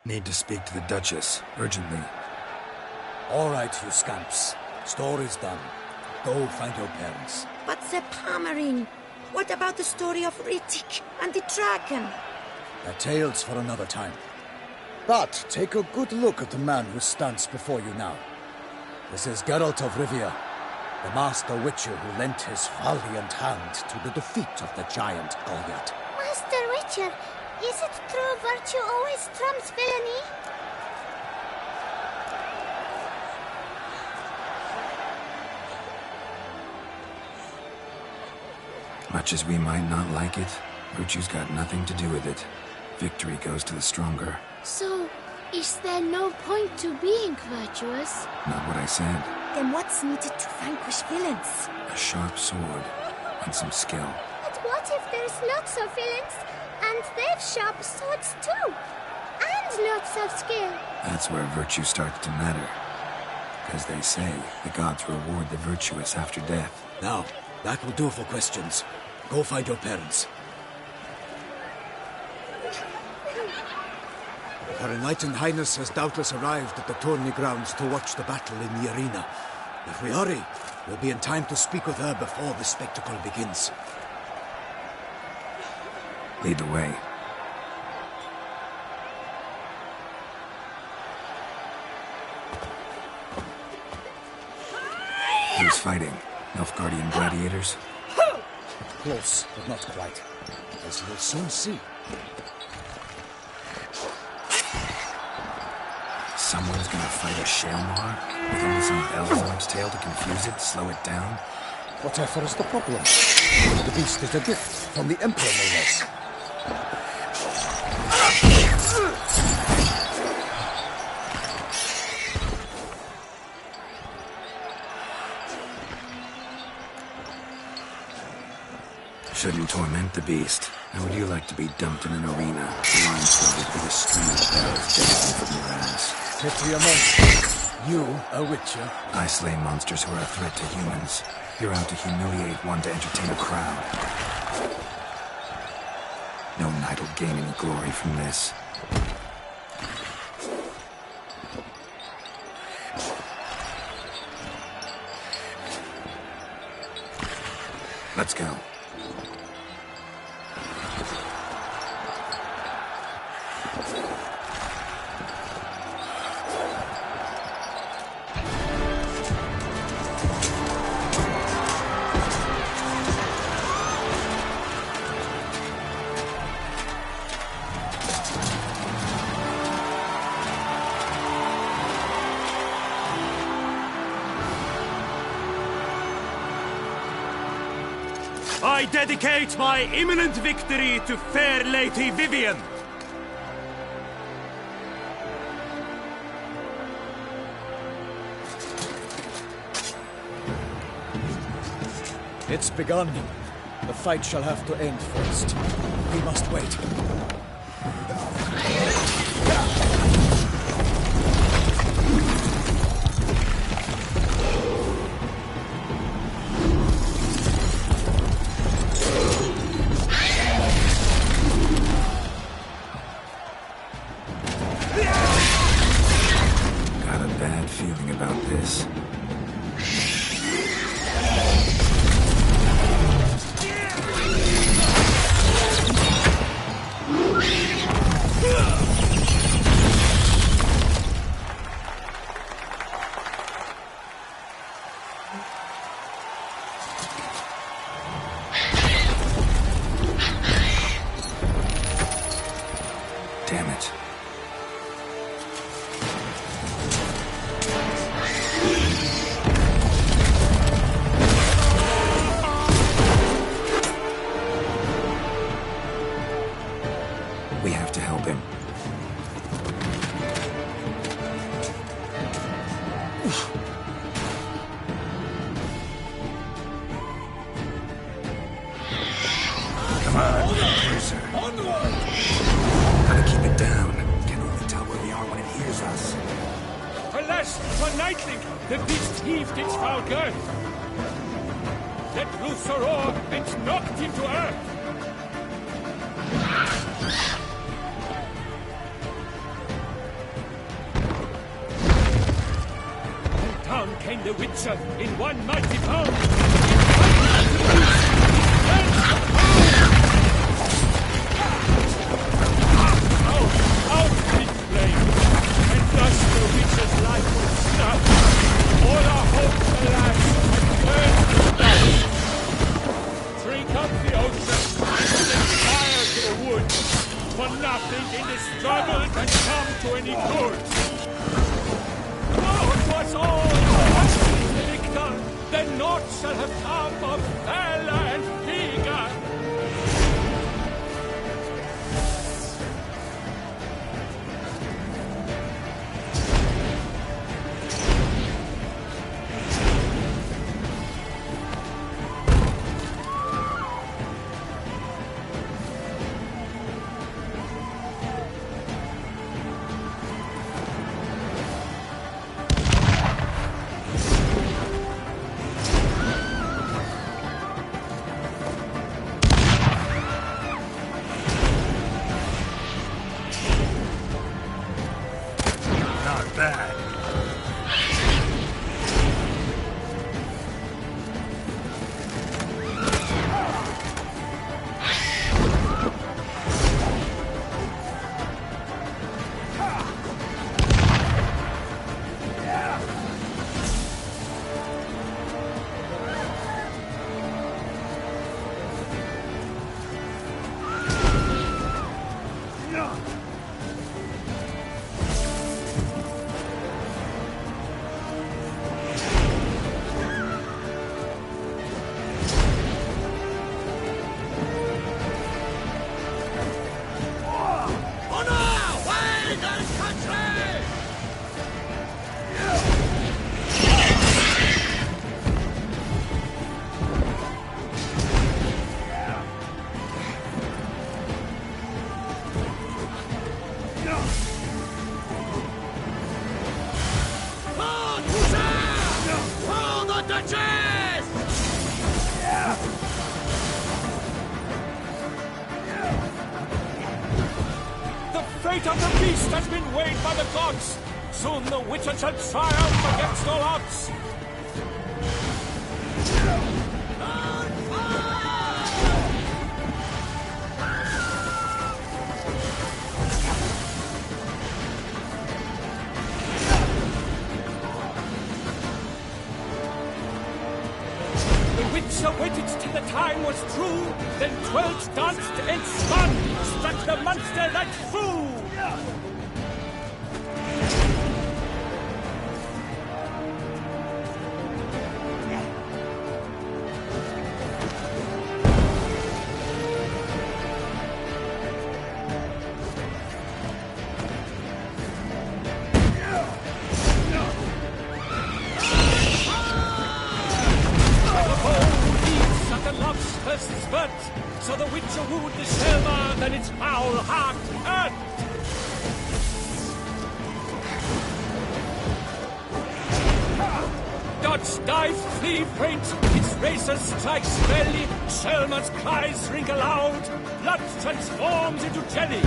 Need to speak to the Duchess, urgently. All right, you scamps. Story's done. Go find your parents. But the Palmerine, what about the story of Rittik and the dragon? They're tales for another time. But take a good look at the man who stands before you now. This is Geralt of Rivia, the master witcher who lent his valiant hand to the defeat of the giant Goliath. Master Witcher, is it true virtue always trumps villainy? Much as we might not like it, virtue's got nothing to do with it. Victory goes to the stronger. So, is there no point to being virtuous? Not what I said. Then what's needed to vanquish villains? A sharp sword and some skill. But what if there's lots of villains, and they've sharp swords too? And lots of skill? That's where virtue starts to matter. Because they say the gods reward the virtuous after death. Now, that will do for questions. Go find your parents. Her Enlightened Highness has doubtless arrived at the tourney grounds to watch the battle in the arena. If we hurry, we'll be in time to speak with her before the spectacle begins. Lead the way. Who's fighting? Nilfgaardian gladiators? Close, but not quite. As you'll soon see. Someone's gonna fight a Shaelmaar with only some bells on its tail to confuse it, slow it down? Whatever is the problem? The beast is a gift from the Emperor, no less. Shouldn't torment the beast. How would you like to be dumped in an arena, blindfolded with a string of bells dangling from your ass? Pity a monster. You, a witcher. I slay monsters who are a threat to humans. You're out to humiliate one to entertain a crowd. No knight will gain any glory from this. Let's go. I dedicate my imminent victory to fair Lady Vivian. It's begun. The fight shall have to end first. We must wait. Got a bad feeling about this. Damn it. We have to help him. Come on, closer. Gotta keep it down. Can't really tell where we are when it hears us. Alas, for Nightling, the beast heaved its foul girth. Let loose a roar and knocked him to earth. the Witcher in one mighty bound. Out with flame, and thus the Witcher's life was snuffed. All our hopes, alas, had turned to dust. Drink up the ocean, and then fire to the wood, for nothing in this struggle can come to any good. Oh, 'twas all the victor, then naught shall have come of valor and vigor. fate of the beast has been weighed by the gods. Soon the Witcher shall triumph against all odds. Waited till the time was true, then 12 danced and spun, struck the monster that flew. So the Witcher wooed the Selma, then its foul heart hurt. Dodge, dive, flee, faint, its racer strikes belly, Selma's cries ring aloud, blood transforms into jelly.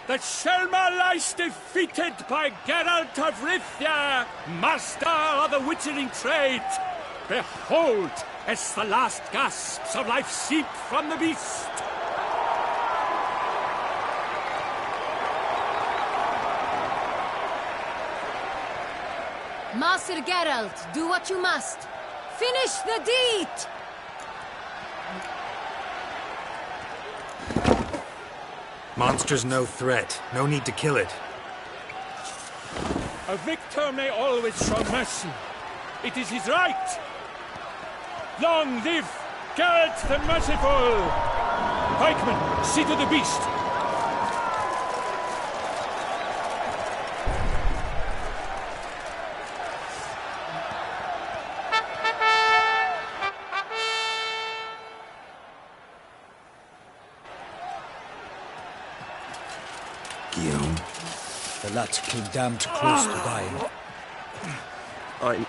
The Selma lies defeated by Geralt of Rivia, master of the witchering trade. Behold, as the last gasps of life seep from the beast. Master Geralt, do what you must. Finish the deed! Monster's no threat. No need to kill it. A victor may always show mercy. It is his right. Long live Geralt the Merciful! Pikeman, see to the beast. Guillaume? The lad came damned close to dying. I'm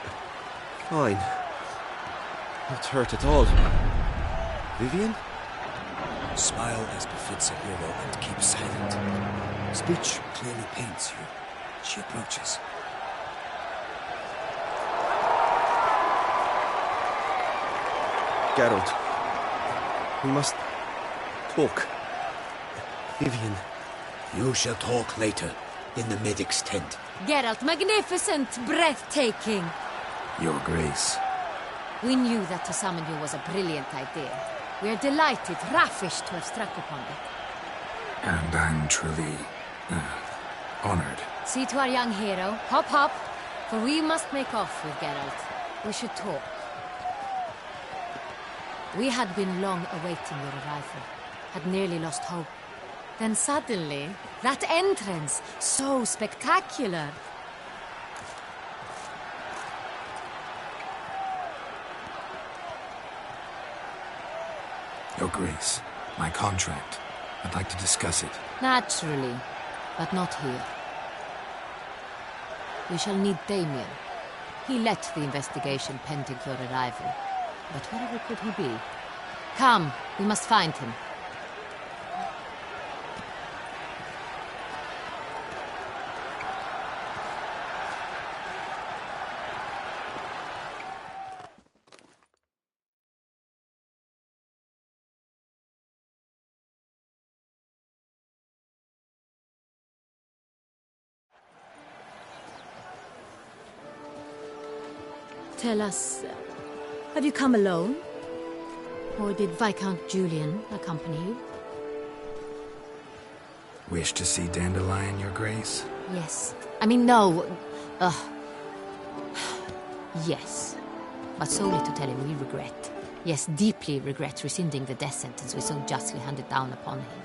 fine. Not hurt at all. Vivian? Smile as befits a hero and keep silent. Speech clearly pains you. She approaches. Geralt. We must talk. Vivian. You shall talk later, in the medic's tent. Geralt, magnificent, breathtaking. Your Grace. We knew that to summon you was a brilliant idea. We are delighted, ravished to have struck upon it. And I'm truly... honored. See to our young hero. Hop, hop. For we must make off with Geralt. We should talk. We had been long awaiting your arrival. Had nearly lost hope. Then suddenly, that entrance, so spectacular. Your Grace, my contract. I'd like to discuss it. Naturally, but not here. We shall need Damien. He led the investigation pending your arrival. But wherever could he be? Come, we must find him. Tell us, have you come alone? Or did Viscount Julian accompany you? Wish to see Dandelion, Your Grace? Yes. I mean, no. Yes. But solely to tell him we regret. Yes, deeply regret rescinding the death sentence we so justly handed down upon him.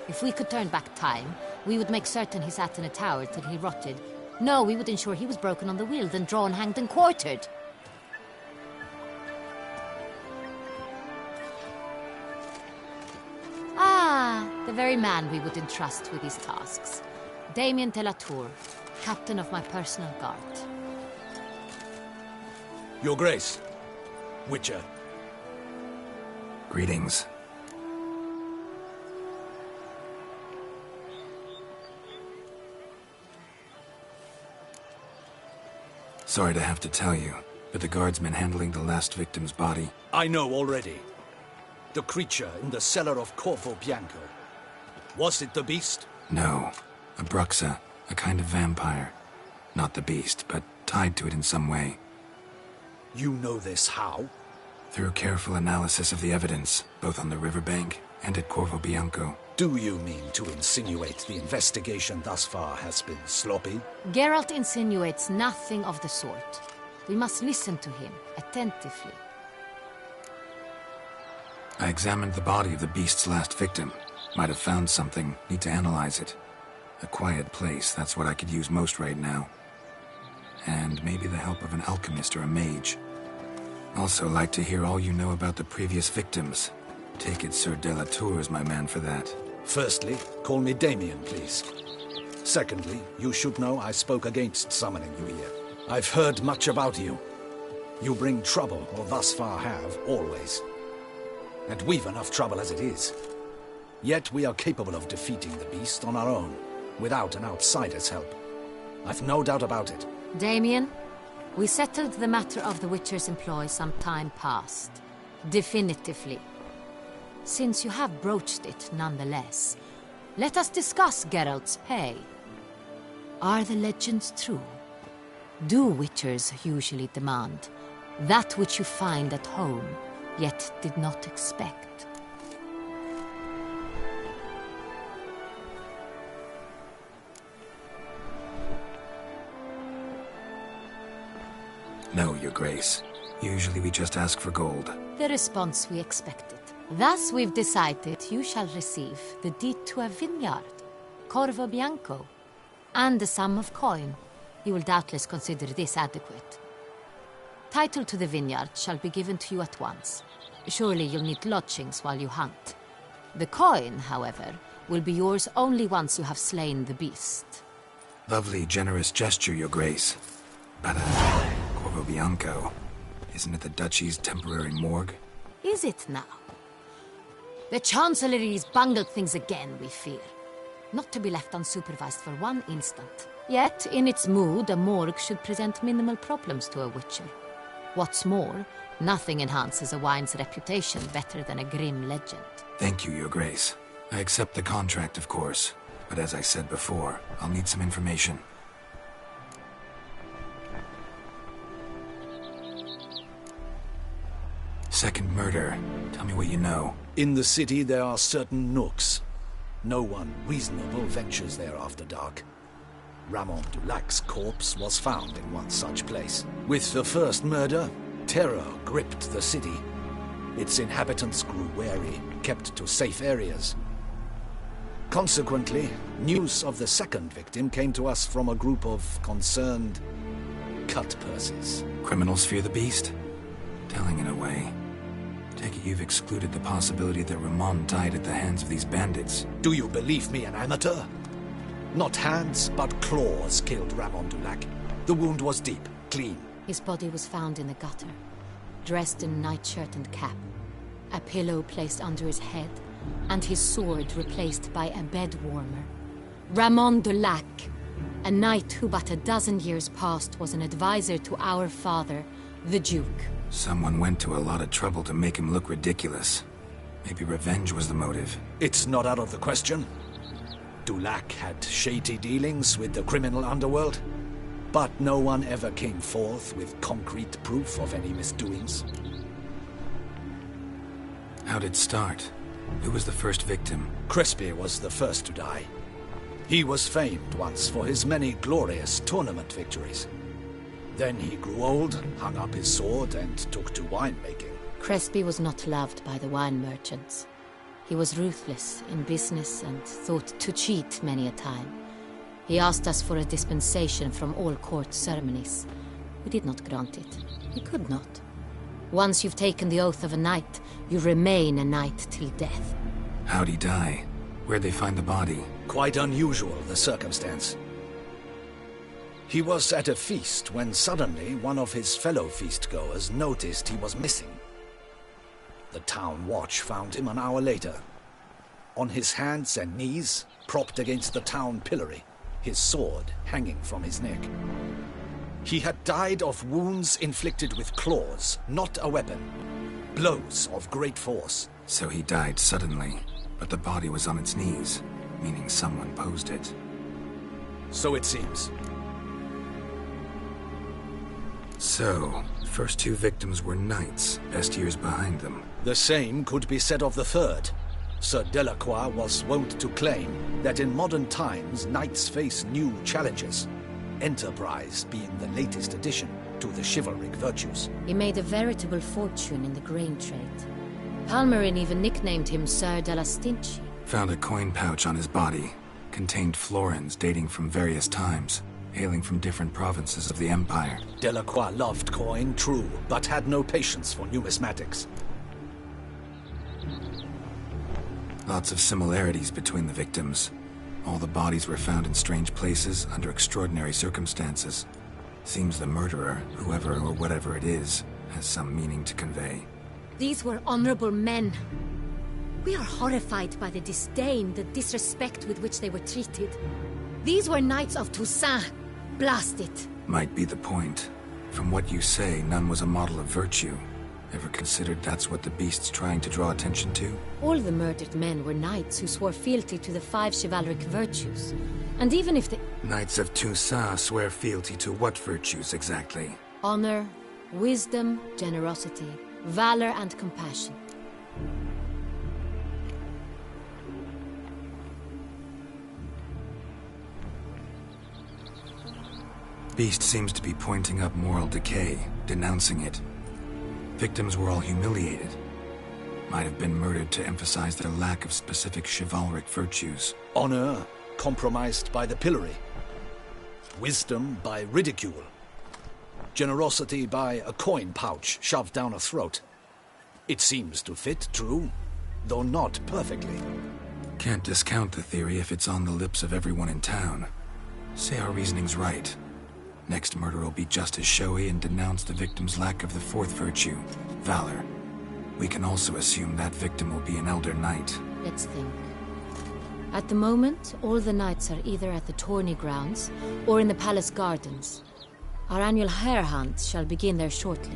If we could turn back time, we would make certain he sat in a tower till he rotted. No, we would ensure he was broken on the wheel, then drawn, hanged, and quartered. Ah, the very man we would entrust with these tasks. Damien de la Tour, captain of my personal guard. Your Grace. Witcher. Greetings. Sorry to have to tell you, but the guardsman handling the last victim's body... I know already. The creature in the cellar of Corvo Bianco. Was it the beast? No. A Bruxa, a kind of vampire. Not the beast, but tied to it in some way. You know this how? Through careful analysis of the evidence, both on the riverbank and at Corvo Bianco. Do you mean to insinuate the investigation thus far has been sloppy? Geralt insinuates nothing of the sort. We must listen to him attentively. I examined the body of the beast's last victim. Might have found something. Need to analyze it. A quiet place, that's what I could use most right now. And maybe the help of an alchemist or a mage. Also like to hear all you know about the previous victims. Take it Sir de la Tour is my man for that. Firstly, call me Damien, please. Secondly, you should know I spoke against summoning you here. I've heard much about you. You bring trouble, or thus far have, always. And we've enough trouble as it is. Yet we are capable of defeating the beast on our own, without an outsider's help. I've no doubt about it. Damien, we settled the matter of the Witcher's employ some time past. Definitively. Since you have broached it nonetheless, let us discuss Geralt's pay. Are the legends true? Do Witchers usually demand that which you find at home, yet did not expect? No, Your Grace. Usually we just ask for gold. The response we expected. Thus we've decided you shall receive the deed to a vineyard, Corvo Bianco, and a sum of coin. You will doubtless consider this adequate. Title to the vineyard shall be given to you at once. Surely you'll need lodgings while you hunt. The coin, however, will be yours only once you have slain the beast. Lovely, generous gesture, Your Grace. But, Corvo Bianco, isn't it the Duchy's temporary morgue? Is it now? The Chancellery's bungled things again, we fear. Not to be left unsupervised for one instant. Yet, in its mood, a morgue should present minimal problems to a witcher. What's more, nothing enhances a wine's reputation better than a grim legend. Thank you, Your Grace. I accept the contract, of course. But as I said before, I'll need some information. Second murder. Tell me what you know. In the city, there are certain nooks. No one reasonable ventures there after dark. Ramon Dulac's corpse was found in one such place. With the first murder, terror gripped the city. Its inhabitants grew wary, kept to safe areas. Consequently, news of the second victim came to us from a group of concerned cut-purses. Criminals fear the beast? Telling in a way. Take it you've excluded the possibility that Ramon died at the hands of these bandits. Do you believe me, an amateur? Not hands, but claws killed Ramon Dulac. The wound was deep, clean. His body was found in the gutter, dressed in nightshirt and cap, a pillow placed under his head, and his sword replaced by a bed warmer. Ramon Dulac, a knight who but a dozen years past was an advisor to our father, the Duke. Someone went to a lot of trouble to make him look ridiculous. Maybe revenge was the motive. It's not out of the question. Dulac had shady dealings with the criminal underworld, but no one ever came forth with concrete proof of any misdoings. How'd it start? Who was the first victim? Crespi was the first to die. He was famed once for his many glorious tournament victories. Then he grew old, hung up his sword, and took to winemaking. Crespi was not loved by the wine merchants. He was ruthless in business and thought to cheat many a time. He asked us for a dispensation from all court ceremonies. We did not grant it. We could not. Once you've taken the oath of a knight, you remain a knight till death. How'd he die? Where'd they find the body? Quite unusual, the circumstance. He was at a feast when suddenly one of his fellow feastgoers noticed he was missing. The town watch found him an hour later. On his hands and knees, propped against the town pillory, his sword hanging from his neck. He had died of wounds inflicted with claws, not a weapon. Blows of great force. So he died suddenly, but the body was on its knees, meaning someone posed it. So it seems. So, the first two victims were knights, best years behind them. The same could be said of the third. Sir Delacroix was wont to claim that in modern times knights face new challenges, enterprise being the latest addition to the chivalric virtues. He made a veritable fortune in the grain trade. Palmerin even nicknamed him Sir de la Stinchi. Found a coin pouch on his body. Contained florins dating from various times, hailing from different provinces of the Empire. Delacroix loved coin, true, but had no patience for numismatics. Lots of similarities between the victims. All the bodies were found in strange places under extraordinary circumstances. Seems the murderer, whoever or whatever it is, has some meaning to convey. These were honorable men. We are horrified by the disdain, the disrespect with which they were treated. These were knights of Toussaint. Blast it. Might be the point. From what you say, none was a model of virtue. Ever considered that's what the beast's trying to draw attention to? All the murdered men were knights who swore fealty to the 5 chivalric virtues. And even if the Knights of Toussaint swear fealty to what virtues exactly? honor, wisdom, generosity, valor, and compassion. Beast seems to be pointing up moral decay, denouncing it. Victims were all humiliated. Might have been murdered to emphasize their lack of specific chivalric virtues. Honor compromised by the pillory. Wisdom by ridicule. Generosity by a coin pouch shoved down a throat. It seems to fit, true, though not perfectly. Can't discount the theory if it's on the lips of everyone in town. Say our reasoning's right. Next murder will be just as showy and denounce the victim's lack of the fourth virtue, valor. We can also assume that victim will be an elder knight. Let's think. At the moment, all the knights are either at the tourney grounds or in the palace gardens. Our annual hare hunt shall begin there shortly.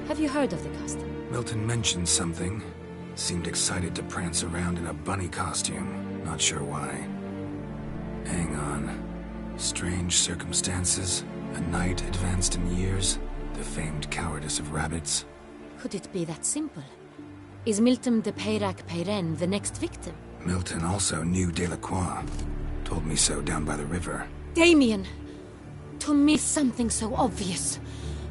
Have you heard of the custom? Milton mentioned something. Seemed excited to prance around in a bunny costume. Not sure why. Hang on. Strange circumstances. A knight advanced in years. The famed cowardice of rabbits. Could it be that simple? Is Milton de Peyrac Peyren the next victim? Milton also knew Delacroix. Told me so down by the river. Damien! To miss something so obvious.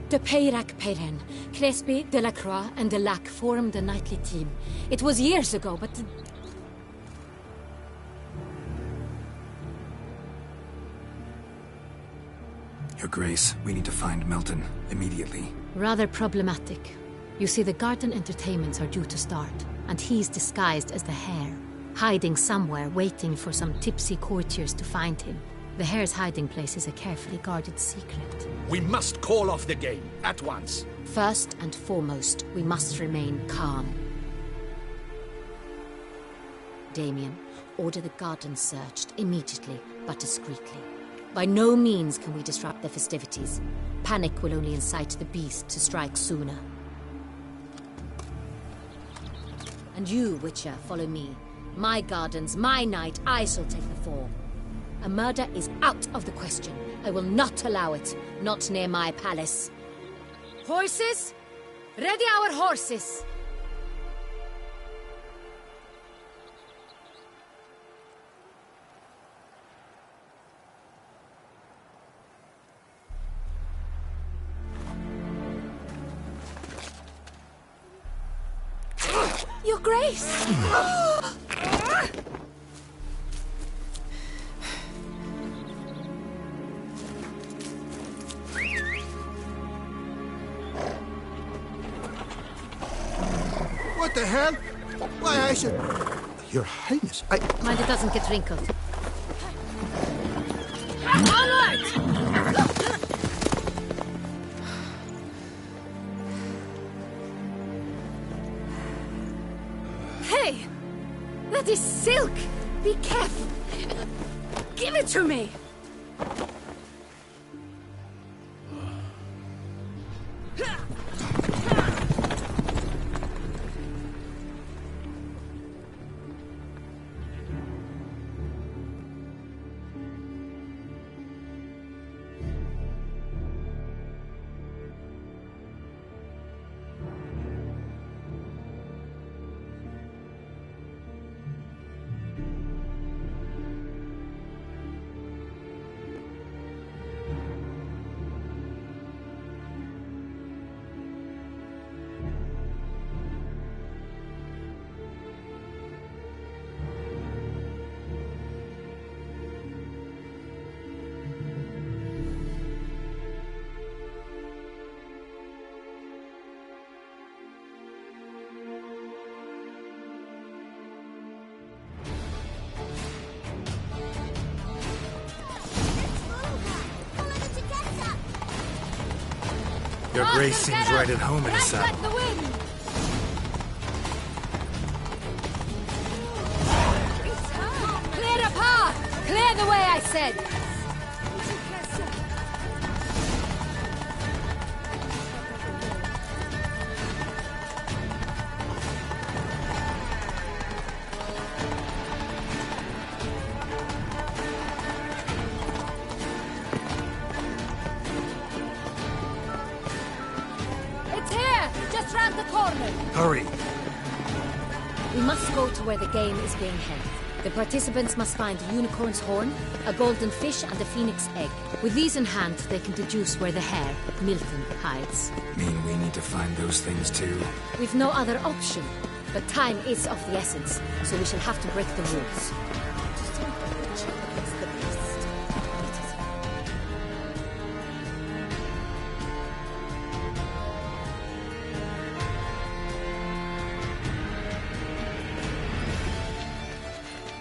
De Peyrac Peyren, Crespi, Delacroix, and Delac formed a knightly team. It was years ago, but... Your Grace, we need to find Milton, immediately. Rather problematic. You see, the garden entertainments are due to start, and he's disguised as the hare, hiding somewhere, waiting for some tipsy courtiers to find him. The hare's hiding place is a carefully guarded secret. We must call off the game, at once. First and foremost, we must remain calm. Damien, order the garden searched immediately, but discreetly. By no means can we disrupt the festivities. Panic will only incite the beast to strike sooner. And you, Witcher, follow me. My gardens, my night, I shall take the fall. A murder is out of the question. I will not allow it. Not near my palace. Horses? Ready our horses! Your Grace! What the hell? Why, I should... Your Highness, Mind it doesn't get wrinkled. Onward! Hey! That is silk! Be careful! Give it to me! Your Grace seems right at home in the saddle. The wind! Clear the path! Clear the way, I said! Hurry! We must go to where the game is being held. The participants must find a unicorn's horn, a golden fish, and a phoenix egg. With these in hand, they can deduce where the hare, Milton, hides. Mean we need to find those things too? We've no other option. But time is of the essence, so we shall have to break the rules.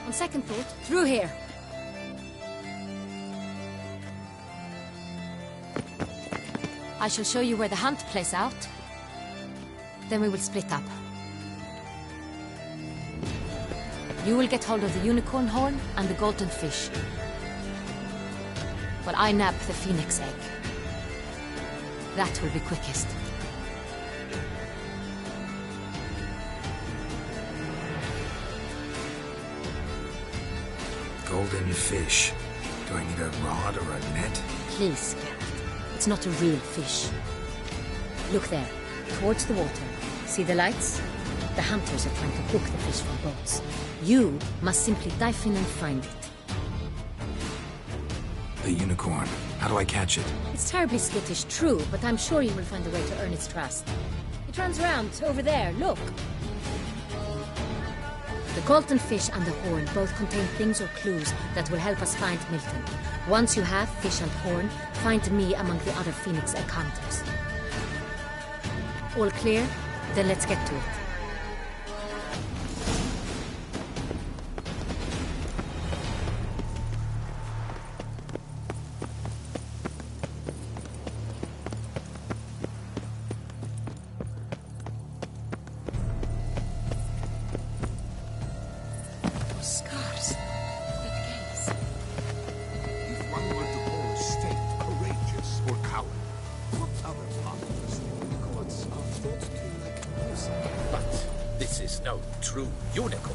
On second thought, through here. I shall show you where the hunt plays out. Then we will split up. You will get hold of the unicorn horn and the golden fish, while I nab the phoenix egg. That will be quickest. Golden fish. Do I need a rod or a net? Please, Geralt. It's not a real fish. Look there, towards the water. See the lights? The hunters are trying to hook the fish from boats. You must simply dive in and find it. The unicorn. How do I catch it? It's terribly skittish, true, but I'm sure you will find a way to earn its trust. It runs around, over there, look. The golden fish and the horn both contain things or clues that will help us find Milton. Once you have fish and horn, find me among the other phoenix egg hunters. All clear? Then let's get to it. No true unicorn.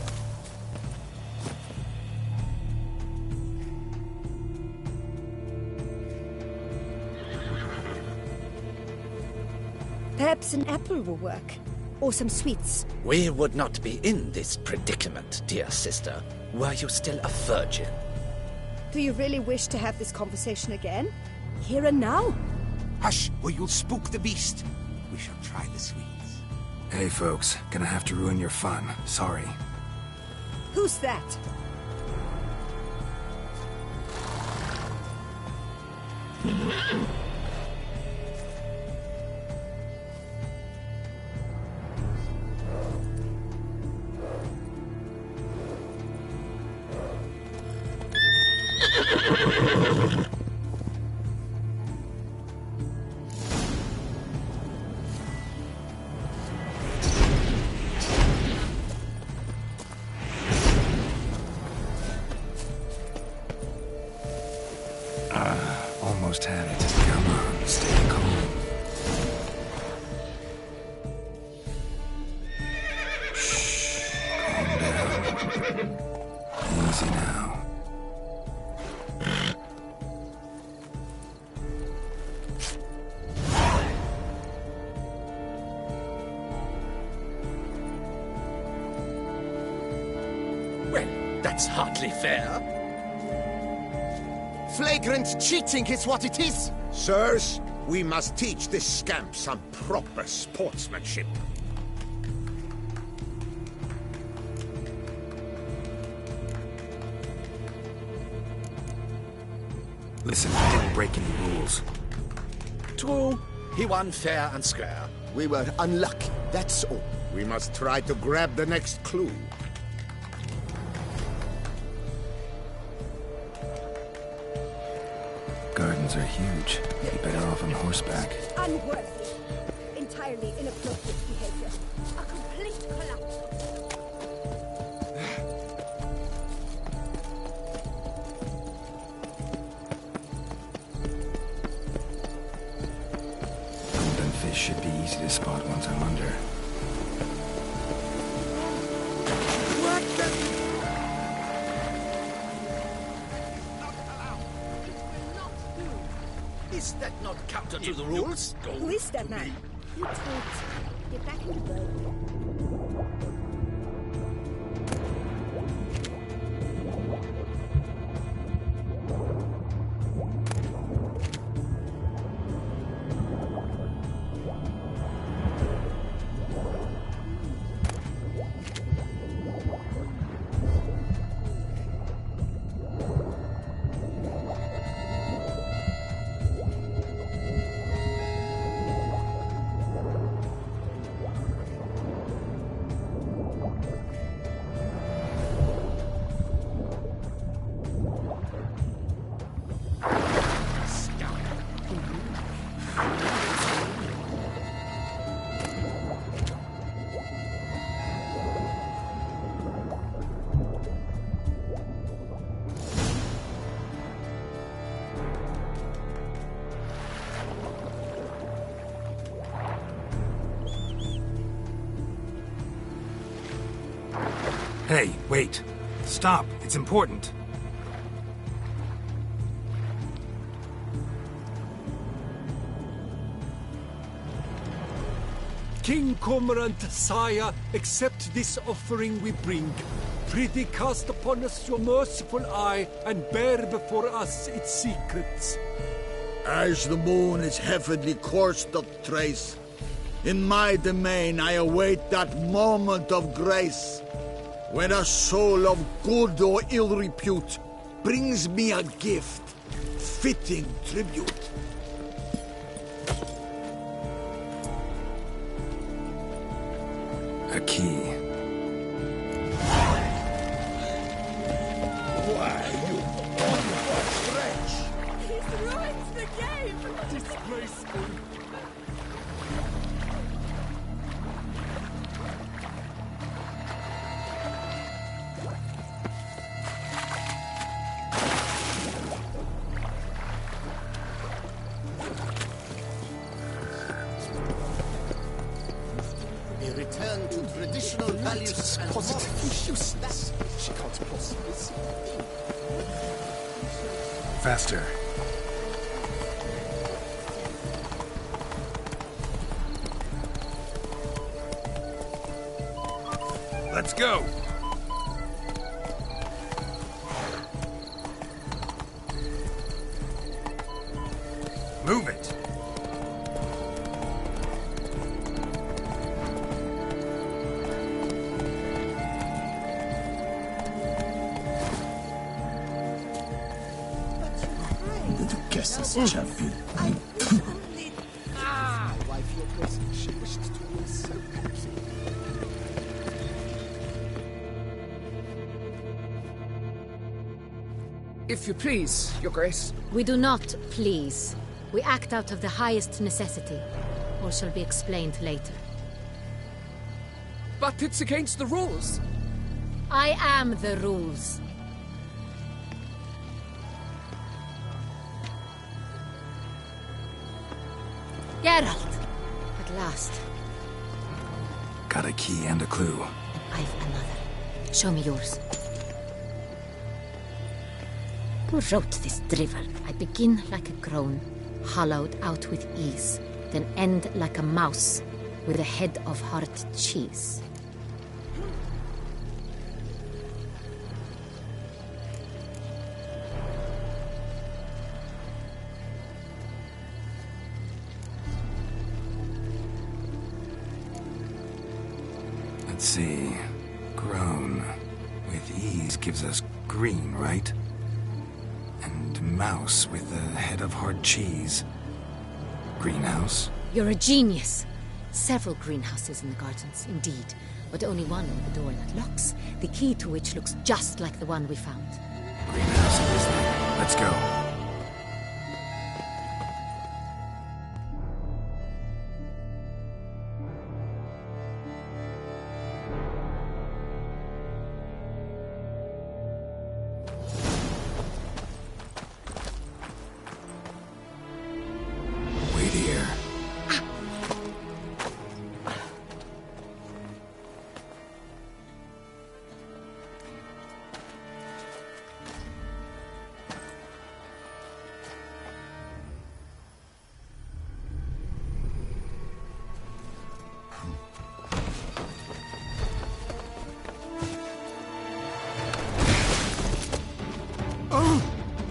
Perhaps an apple will work. Or some sweets. We would not be in this predicament, dear sister, were you still a virgin. Do you really wish to have this conversation again? Here and now? Hush, or you'll spook the beast. We shall try the sweets. Hey folks, gonna have to ruin your fun. Sorry. Who's that? Almost had it. Come on, stay calm. Shh. Calm down. Easy now. Well, that's hardly fair. Flagrant cheating is what it is! Sirs, we must teach this scamp some proper sportsmanship. Listen, I didn't break any rules. True, he won fair and square. We were unlucky, that's all. We must try to grab the next clue. Gardens are huge. Be better off on horseback. Unworthy. Entirely inappropriate behavior. A complete collapse. Golden fish should be easy to spot once I'm under. What the... Is that not counter to the rules? Who is that man? You told me. Get back in the boat. Hey, wait. Stop. It's important. King Cormorant, sire, accept this offering we bring. Prithee cast upon us your merciful eye, and bear before us its secrets. As the moon its heavenly course doth trace, in my domain I await that moment of grace, when a soul of good or ill repute brings me a gift, fitting tribute. A key. Why, you unwashed wretch! He's ruined the game! Disgraceful. A return to traditional values and Positively useless. She can't possibly see. Faster. Let's go! Move it! Did you guess this, champion? I wish only... Wife, your grace, she wished to be so happy. If you please, your grace. We do not please. We act out of the highest necessity. All shall be explained later. But it's against the rules. I am the rules. Geralt! At last. Got a key and a clue. I've another. Show me yours. Who wrote this drivel? I begin like a groan, hollowed out with ease, then end like a mouse, with a head of hard cheese. Let's see. Grown. With ease gives us green, right? And mouse with a head of hard cheese. Greenhouse? You're a genius. Several greenhouses in the gardens, indeed, but only one with a door that locks, the key to which looks just like the one we found. Greenhouse it is then. Let's go. Wait here.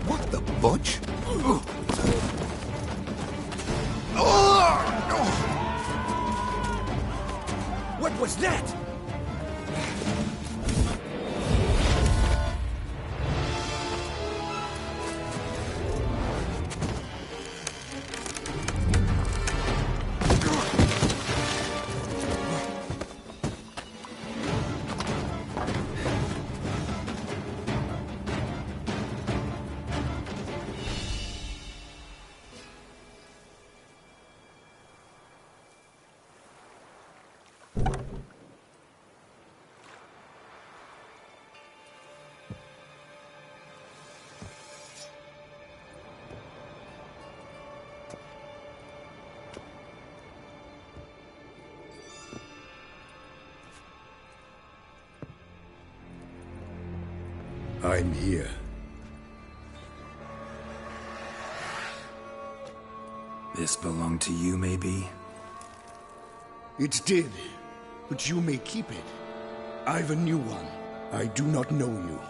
What the butch? What was that? I'm here. This belonged to you, maybe? It did, but you may keep it. I've a new one. I do not know you.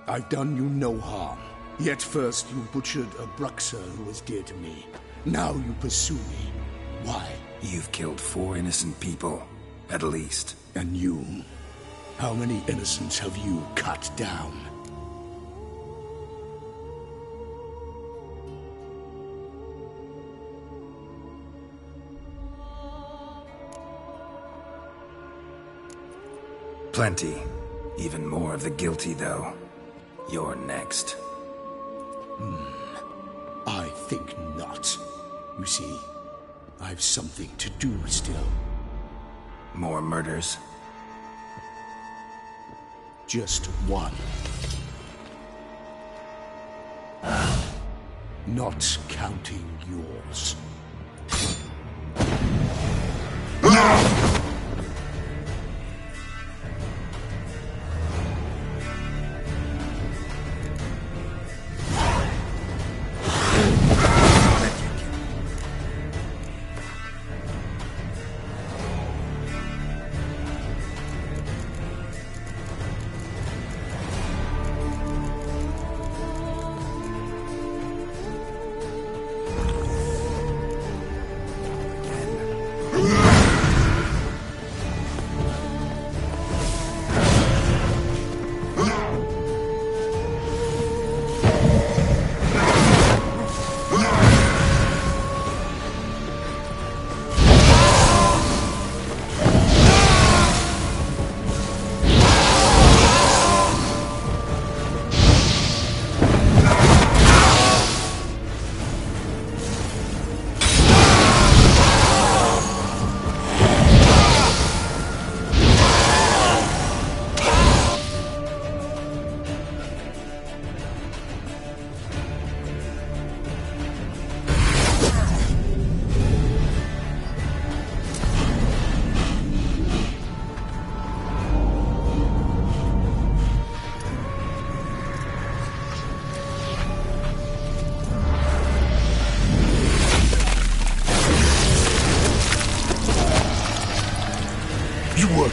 I've done you no harm. Yet first you butchered a Bruxer who was dear to me. Now you pursue me. Why? You've killed 4 innocent people, at least. And you? How many innocents have you cut down? Plenty. Even more of the guilty, though. You're next. I think not. You see, I've something to do still. More murders? Just one. Not counting yours.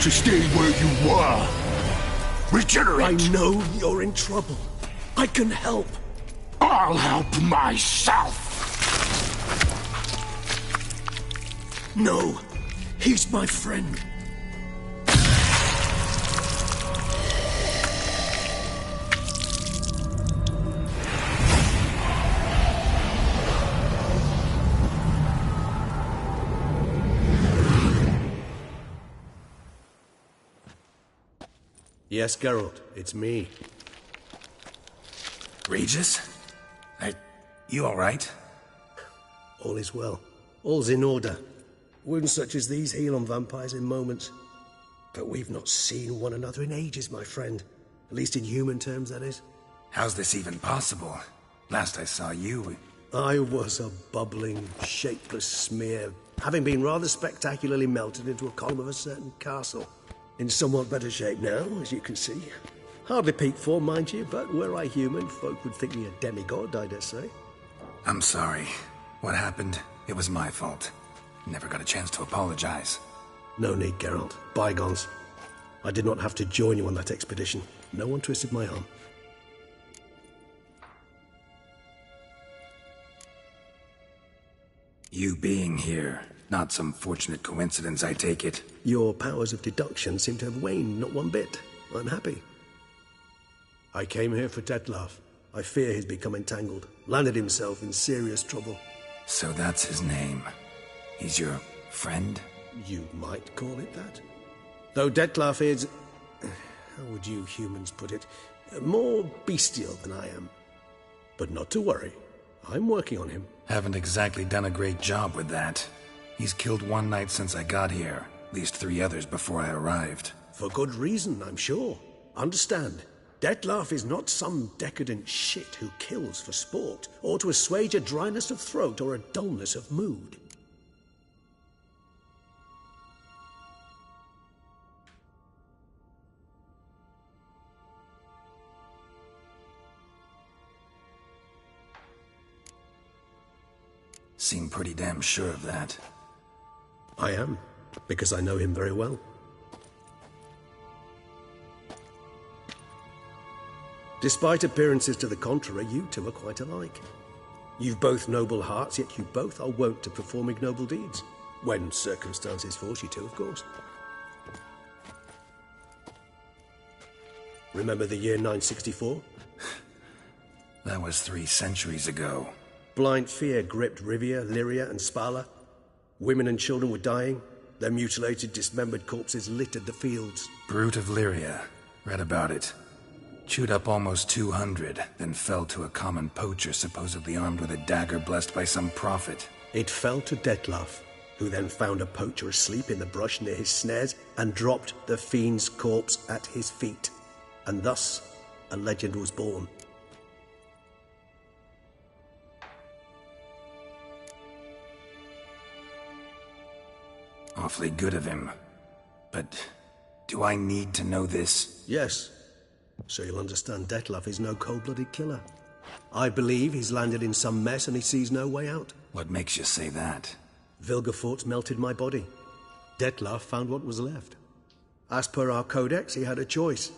To stay where you were. Regenerate! I know you're in trouble. I can help. I'll help myself! No, he's my friend. Yes, Geralt, it's me. Regis? You alright? All is well. All's in order. Wounds such as these heal on vampires in moments. But we've not seen one another in ages, my friend. At least in human terms, that is. How's this even possible? Last I saw you... I was a bubbling, shapeless smear, having been rather spectacularly melted into a column of a certain castle. In somewhat better shape now, as you can see. Hardly peak form, mind you, but were I human, folk would think me a demigod, I dare say. I'm sorry. What happened, it was my fault. Never got a chance to apologize. No need, Geralt. Bygones. I did not have to join you on that expedition. No one twisted my arm. You being here, not some fortunate coincidence, I take it. Your powers of deduction seem to have waned not one bit. I'm happy. I came here for Detlef. I fear he's become entangled. Landed himself in serious trouble. So that's his name. He's your friend? You might call it that. Though Detlef is... how would you humans put it? More bestial than I am. But not to worry. I'm working on him. Haven't exactly done a great job with that. He's killed one knight since I got here. At least 3 others before I arrived. For good reason, I'm sure. Understand, Detlef is not some decadent shit who kills for sport, or to assuage a dryness of throat or a dullness of mood. Seem pretty damn sure of that. I am, because I know him very well. Despite appearances to the contrary, you two are quite alike. You've both noble hearts, yet you both are wont to perform ignoble deeds. When circumstances force you to, of course. Remember the year 964? That was 3 centuries ago. Blind fear gripped Rivia, Lyria, and Spala. Women and children were dying. Their mutilated, dismembered corpses littered the fields. Brute of Lyria. Read about it. Chewed up almost 200, then fell to a common poacher supposedly armed with a dagger blessed by some prophet. It fell to Detlaf, who then found a poacher asleep in the brush near his snares and dropped the fiend's corpse at his feet. And thus, a legend was born. Awfully good of him. But do I need to know this? Yes. So you'll understand Detlaf is no cold-blooded killer. I believe he's landed in some mess and he sees no way out. What makes you say that? Vilgefortz melted my body. Detlaf found what was left. As per our codex, he had a choice.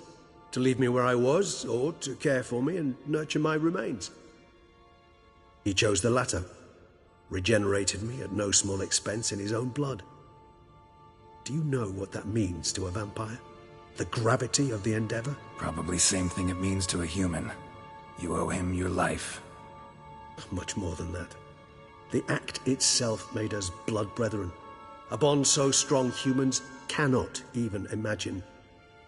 To leave me where I was, or to care for me and nurture my remains. He chose the latter. Regenerated me at no small expense in his own blood. Do you know what that means to a vampire? The gravity of the endeavor? Probably same thing it means to a human. You owe him your life. Much more than that. The act itself made us blood brethren. A bond so strong humans cannot even imagine.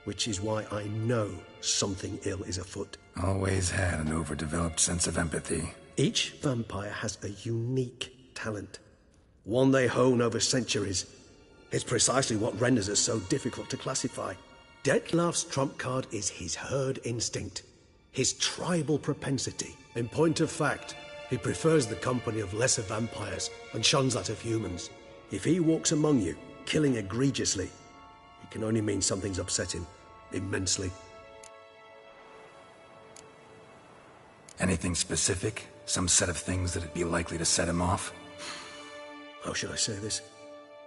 Which is why I know something ill is afoot. Always had an overdeveloped sense of empathy. Each vampire has a unique talent. One they hone over centuries. It's precisely what renders us so difficult to classify. Detlaf's trump card is his herd instinct, his tribal propensity. In point of fact, he prefers the company of lesser vampires and shuns that of humans. If he walks among you, killing egregiously, it can only mean something's upset him, immensely. Anything specific? Some set of things that'd be likely to set him off? How should I say this?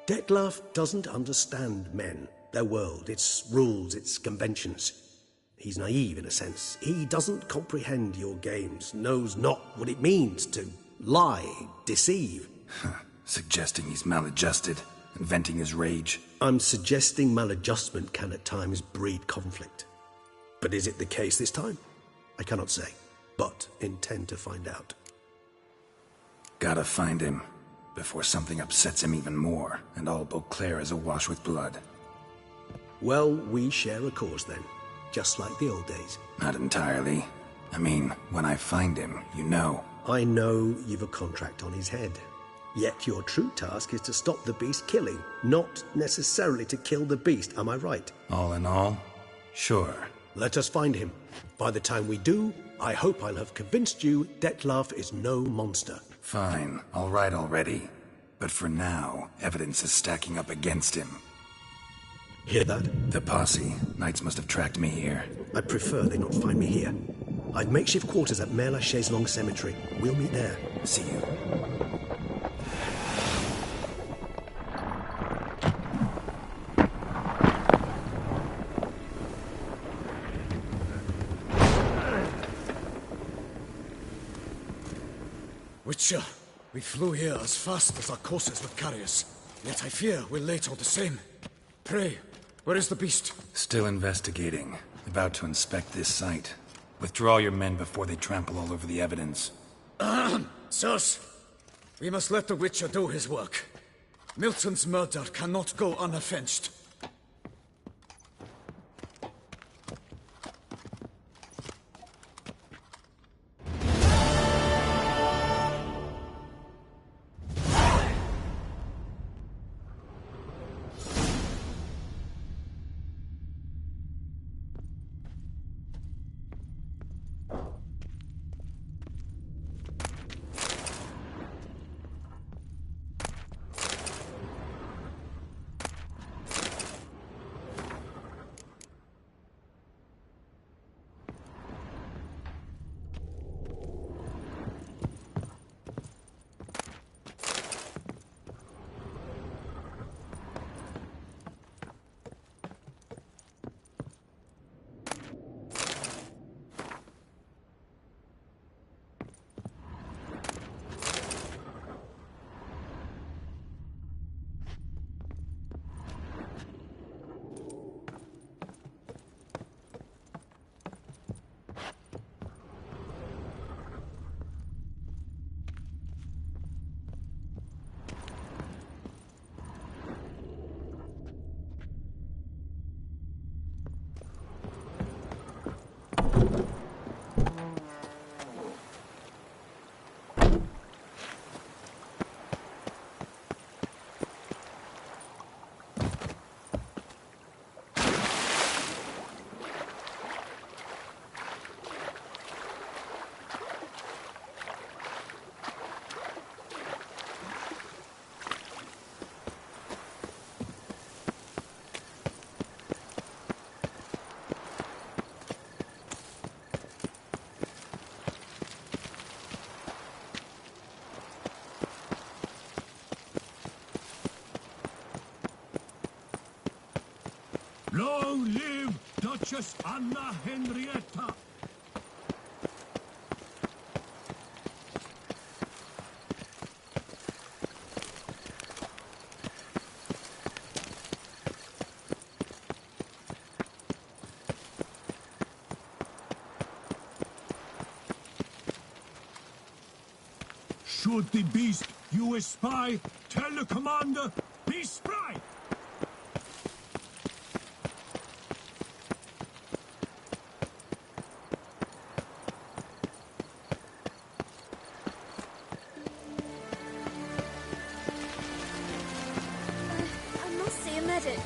Detlaf doesn't understand men. Their world, its rules, its conventions. He's naive in a sense. He doesn't comprehend your games, knows not what it means to lie, deceive. Suggesting he's maladjusted and venting his rage. I'm suggesting maladjustment can at times breed conflict. But is it the case this time? I cannot say, but intend to find out. Gotta find him, before something upsets him even more, and all Beauclair is awash with blood. Well, we share a cause then, just like the old days. Not entirely. I mean, when I find him, you know. I know you've a contract on his head. Yet your true task is to stop the beast killing, not necessarily to kill the beast, am I right? All in all, sure. Let us find him. By the time we do, I hope I'll have convinced you Detlaf is no monster. Fine, all right already. But for now, evidence is stacking up against him. Hear that? The posse. Knights must have tracked me here. I prefer they not find me here. I've makeshift quarters at Mère Lachaise Long Cemetery. We'll meet there. See you. Witcher, we flew here as fast as our courses would carry us. Yet I fear we're late all the same. Pray, where is the beast? Still investigating. About to inspect this site. Withdraw your men before they trample all over the evidence. Sirs, we must let the Witcher do his work. Milton's murder cannot go unavenged. Long live Duchess Anna Henrietta! Should the beast you espy, tell the commander, be spry! I must see a medic.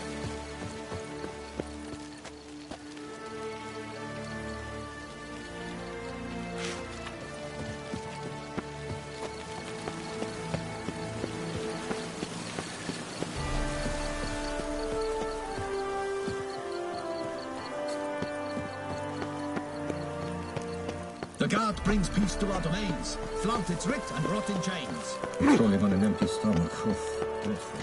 The guard brings peace to our domains. Flout its writ and rot in chains. Crawling on an empty stomach. Oof, dreadful.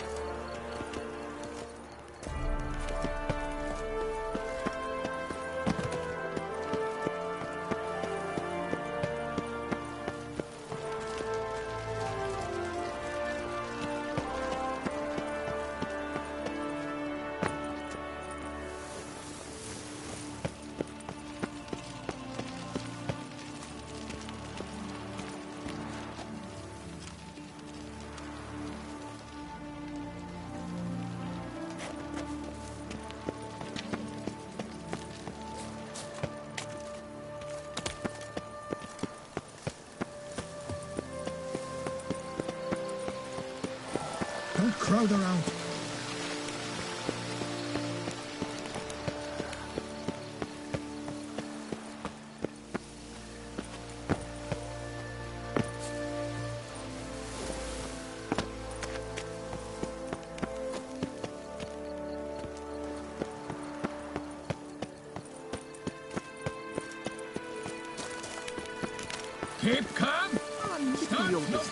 Don't crowd around. Keep calm! Start no brawls!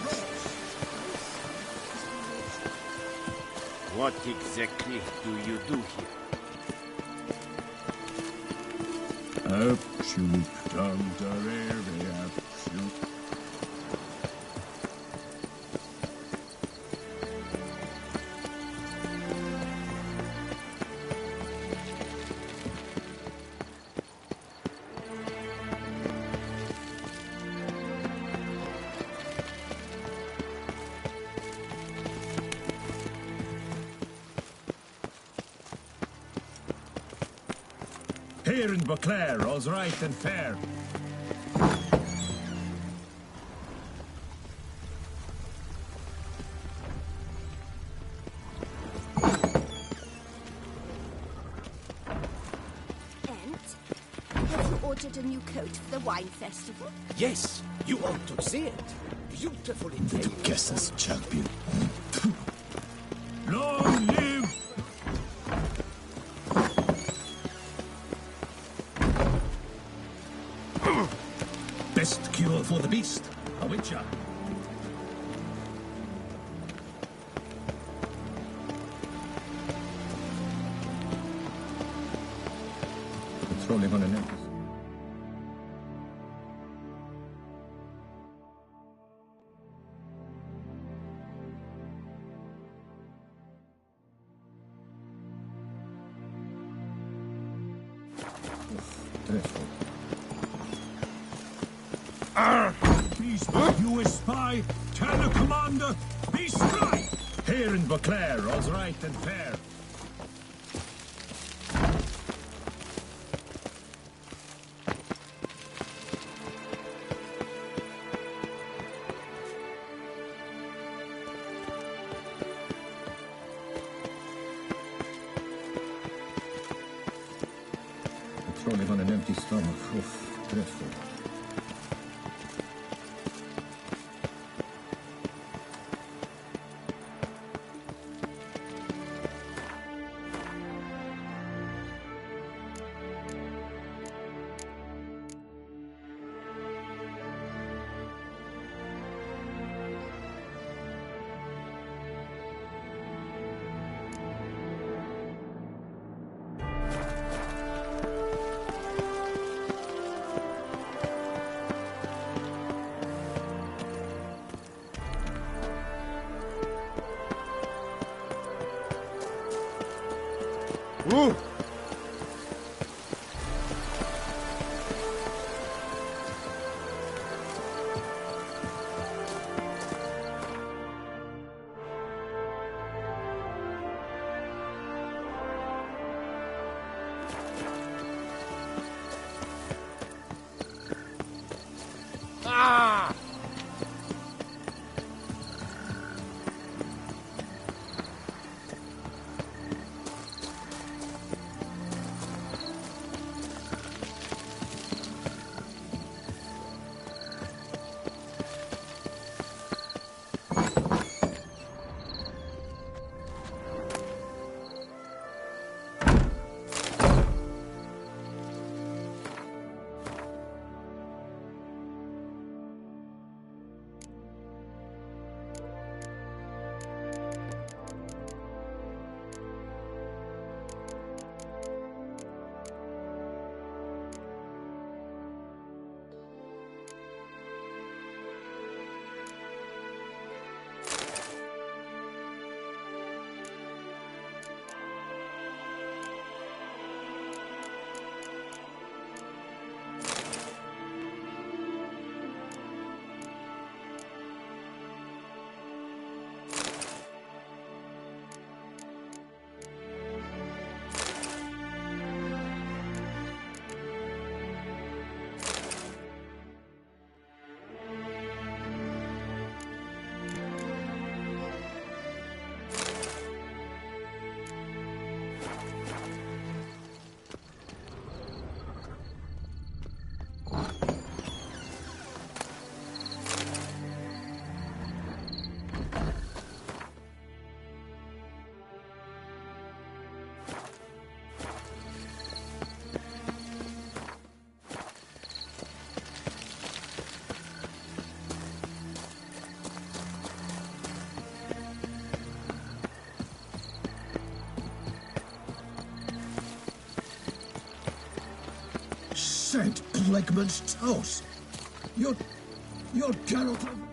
What exactly do you do here? Absolut, absolut. Here in Beauclair, all's right and fair. Have you ordered a new coat for the wine festival? Yes, you ought to see it. Beautifully tailored. Guess as champion. Long live! Best cure for the beast. A witcher. Patrolling on an empty. Dreadful. Beast you espy, tell the commander, be spry! Here in Beauclair, all's right and fair. Patrolling on an empty stomach. Oof, dreadful. Ooh. Ah! St. Plegman's toast. You're Geralt of...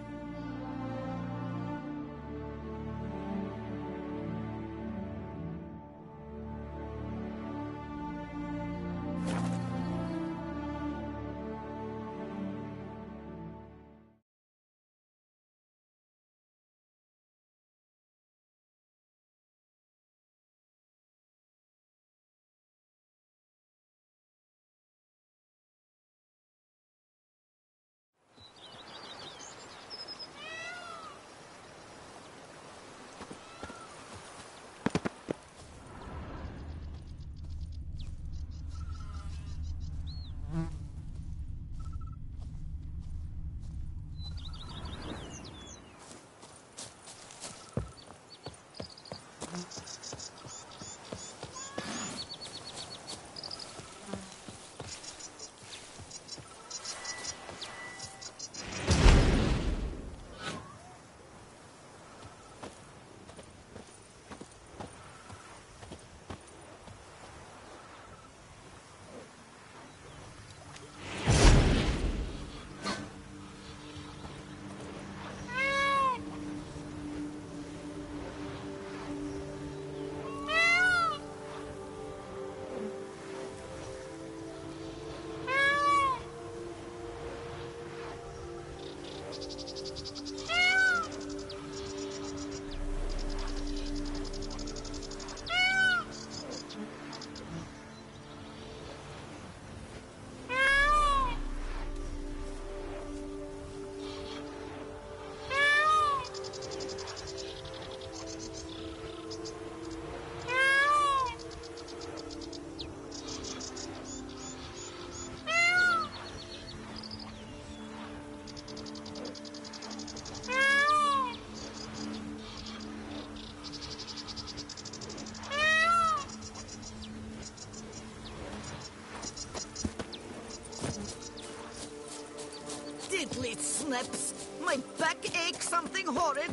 Diddly snaps! My back aches something horrid!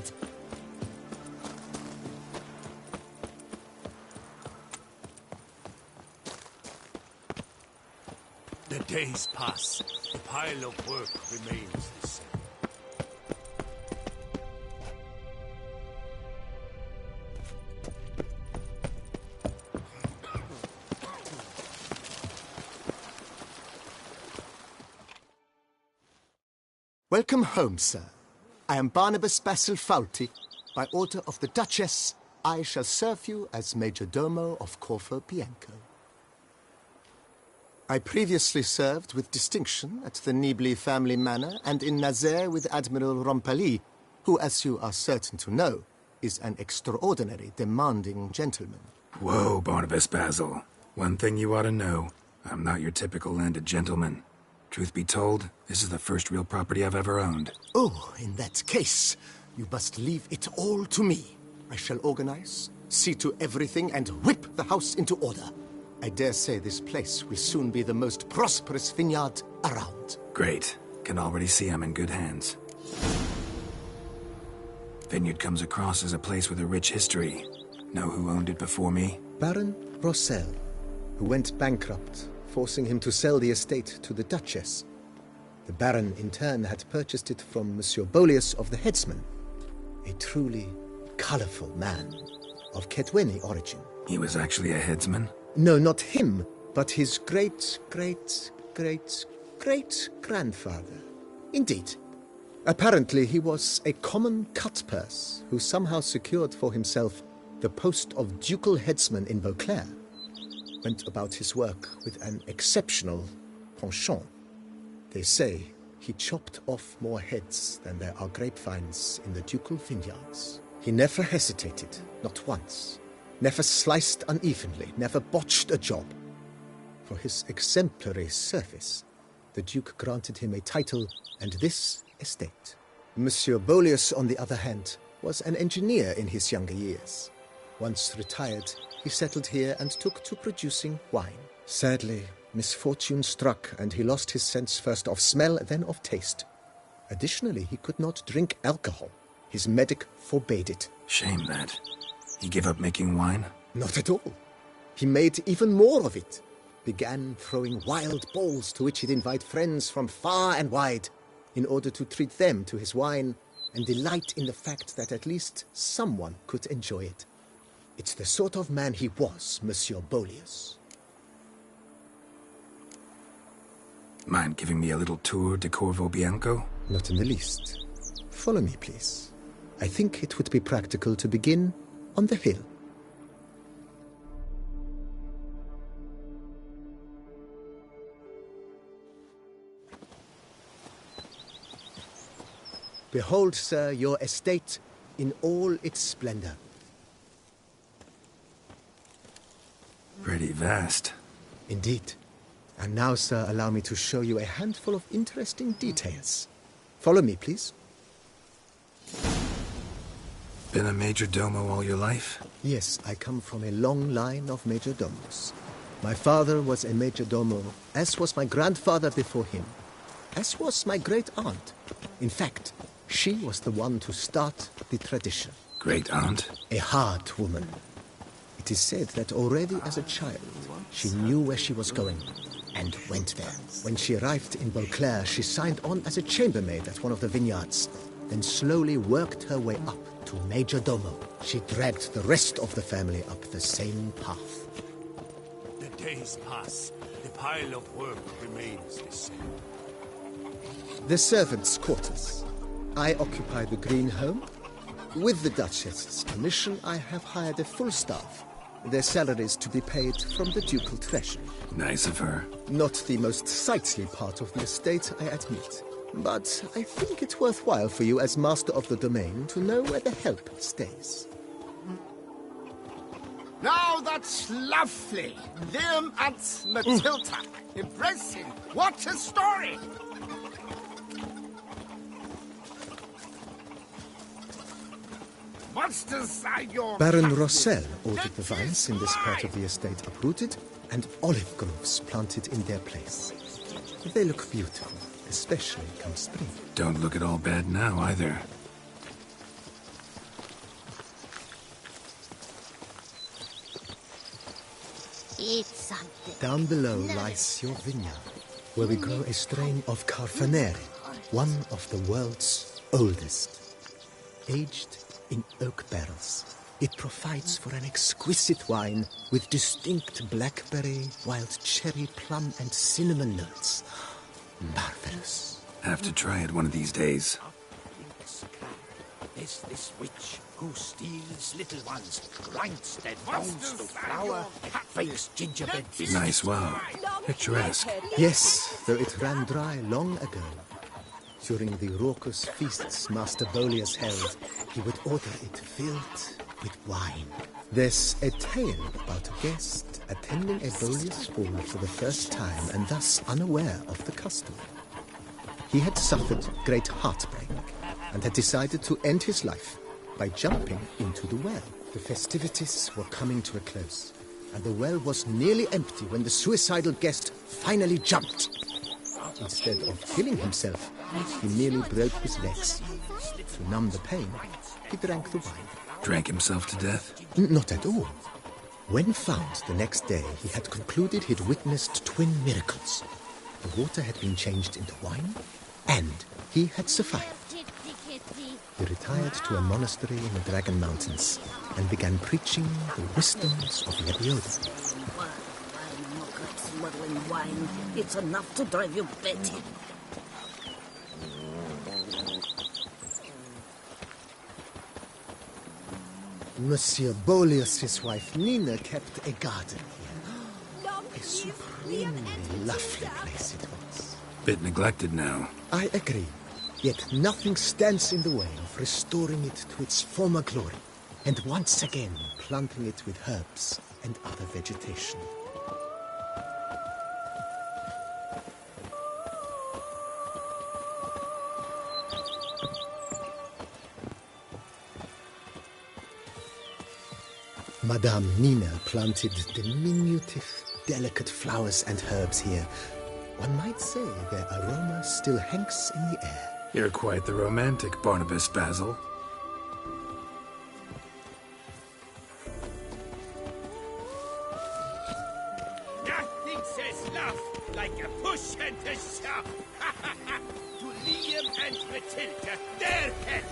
The days pass. The pile of work remains the same. Welcome home, sir. I am Barnabas Basil Faulty. By order of the Duchess, I shall serve you as Major Domo of Corvo Bianco. I previously served with distinction at the Nibli family manor and in Nazaire with Admiral Rompali, who, as you are certain to know, is an extraordinary, demanding gentleman. Whoa, Barnabas Basil. One thing you ought to know. I'm not your typical landed gentleman. Truth be told, this is the first real property I've ever owned. Oh, in that case, you must leave it all to me. I shall organize, see to everything, and whip the house into order. I dare say this place will soon be the most prosperous vineyard around. Great. Can already see I'm in good hands. Vineyard comes across as a place with a rich history. Know who owned it before me? Baron Rossel, who went bankrupt, forcing him to sell the estate to the Duchess. The Baron, in turn, had purchased it from Monsieur Bolius of the Headsman, a truly colorful man of Ketweni origin. He was actually a headsman? No, not him, but his great-great-great-great-grandfather. Indeed. Apparently, he was a common cut-purse who somehow secured for himself the post of ducal headsman in Beauclair. Went about his work with an exceptional penchant. They say he chopped off more heads than there are grapevines in the ducal vineyards. He never hesitated, not once. Never sliced unevenly, never botched a job. For his exemplary service, the Duke granted him a title and this estate. Monsieur Bolius, on the other hand, was an engineer in his younger years. Once retired, he settled here and took to producing wine. Sadly, misfortune struck and he lost his sense first of smell, then of taste. Additionally, he could not drink alcohol. His medic forbade it. Shame that. He gave up making wine? Not at all. He made even more of it. Began throwing wild balls to which he'd invite friends from far and wide in order to treat them to his wine and delight in the fact that at least someone could enjoy it. It's the sort of man he was, Monsieur Bolius. Mind giving me a little tour de Corvo Bianco? Not in the least. Follow me, please. I think it would be practical to begin on the hill. Behold, sir, your estate in all its splendor. Pretty vast. Indeed. And now, sir, allow me to show you a handful of interesting details. Follow me, please. Been a major domo all your life? Yes, I come from a long line of major domos. My father was a major domo, as was my grandfather before him, as was my great-aunt. In fact, she was the one to start the tradition. Great-aunt? A hard woman. It is said that already as a child, she knew where she was going and went there. When she arrived in Beauclair, she signed on as a chambermaid at one of the vineyards, then slowly worked her way up to Major Domo. She dragged the rest of the family up the same path. The days pass. The pile of work remains the same. The servants' quarters. I occupy the green home. With the Duchess's permission, I have hired a full staff. Their salaries to be paid from the ducal treasury. Nice of her. Not the most sightly part of the estate, I admit. But I think it's worthwhile for you as master of the domain to know where the help stays. Now that's lovely. Liam and Matilda. Impressive. What a story. Monsters are your... Baron Rossel ordered the vines in this part of the estate uprooted and olive groves planted in their place. They look beautiful, especially come spring. Don't look at all bad now, either. Eat something. Down below lies your vineyard, where we grow a strain of Carfanere, one of the world's oldest. Aged in oak barrels, it provides for an exquisite wine with distinct blackberry, wild cherry, plum, and cinnamon notes. Marvelous. Have to try it one of these days. There's this witch who steals little ones, grinds their bones to flour, fakes gingerbread biscuits. Nice well. Picturesque. Yes, though it ran dry long ago. During the raucous feasts Master Bolius held, he would order it filled with wine. There's a tale about a guest attending a Bolius ball for the first time and thus unaware of the custom. He had suffered great heartbreak and had decided to end his life by jumping into the well. The festivities were coming to a close, and the well was nearly empty when the suicidal guest finally jumped. Instead of killing himself, he merely broke his legs. To numb the pain, he drank the wine. Drank himself to death? Not at all. When found the next day, he had concluded he'd witnessed twin miracles. The water had been changed into wine, and he had survived. He retired to a monastery in the Dragon Mountains and began preaching the wisdoms of Lebioda. Smuggling wine. It's enough to drive you batty. Monsieur Bolius' wife Nina kept a garden here. A supremely lovely place it was. Bit neglected now. I agree. Yet nothing stands in the way of restoring it to its former glory, and once again planting it with herbs and other vegetation. Madame Nina planted diminutive, delicate flowers and herbs here. One might say their aroma still hangs in the air. You're quite the romantic, Barnabas Basil. Nothing says love like a push and a shove. To Liam and Matilda, their head.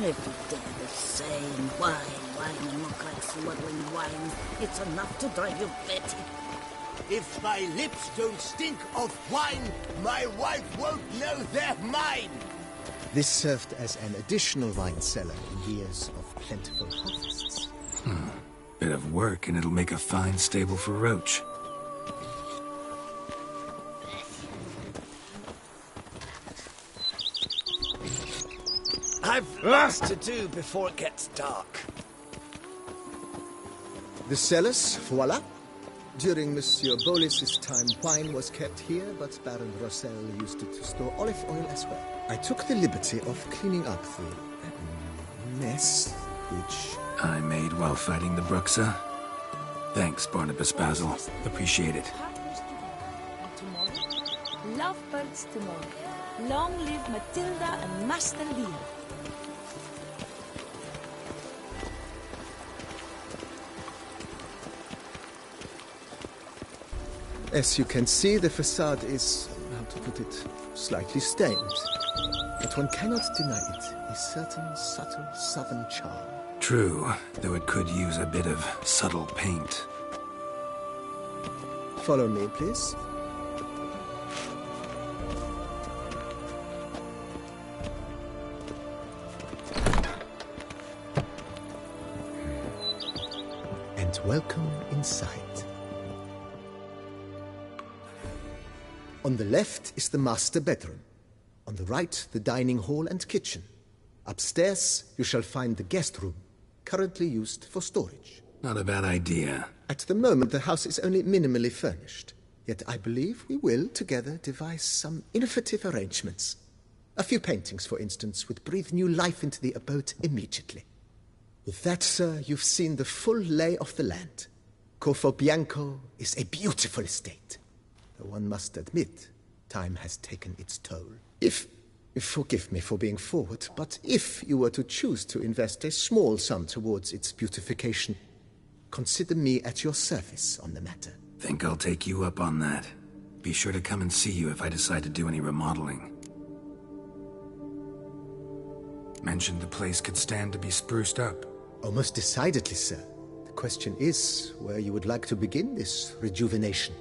Every day the same. Wine and look like smuggling wine. It's enough to drive you batty. If my lips don't stink of wine, my wife won't know they're mine. This served as an additional wine cellar in years of plentiful harvests. Bit of work and it'll make a fine stable for Roach. I've lots to do before it gets dark. The cellars, voila. During Monsieur Bolis's time, wine was kept here, but Baron Rossel used it to store olive oil as well. I took the liberty of cleaning up the mess, which I made while fighting the Bruxa. Thanks, Barnabas Basil. Appreciate it. Lovebirds tomorrow. Long live Matilda and Master Liam. As you can see, the facade is, how to put it, slightly stained. But one cannot deny it, a certain subtle southern charm. True, though it could use a bit of subtle paint. Follow me, please. And welcome inside. On the left is the master bedroom. On the right, the dining hall and kitchen. Upstairs, you shall find the guest room, currently used for storage. Not a bad idea. At the moment, the house is only minimally furnished. Yet I believe we will, together, devise some innovative arrangements. A few paintings, for instance, would breathe new life into the abode immediately. With that, sir, you've seen the full lay of the land. Corfo Bianco is a beautiful estate. Though one must admit, time has taken its toll. Forgive me for being forward, but if you were to choose to invest a small sum towards its beautification, consider me at your service on the matter. Think I'll take you up on that. Be sure to come and see you if I decide to do any remodeling. Mentioned the place could stand to be spruced up. Oh, most decidedly, sir. The question is where you would like to begin this rejuvenation.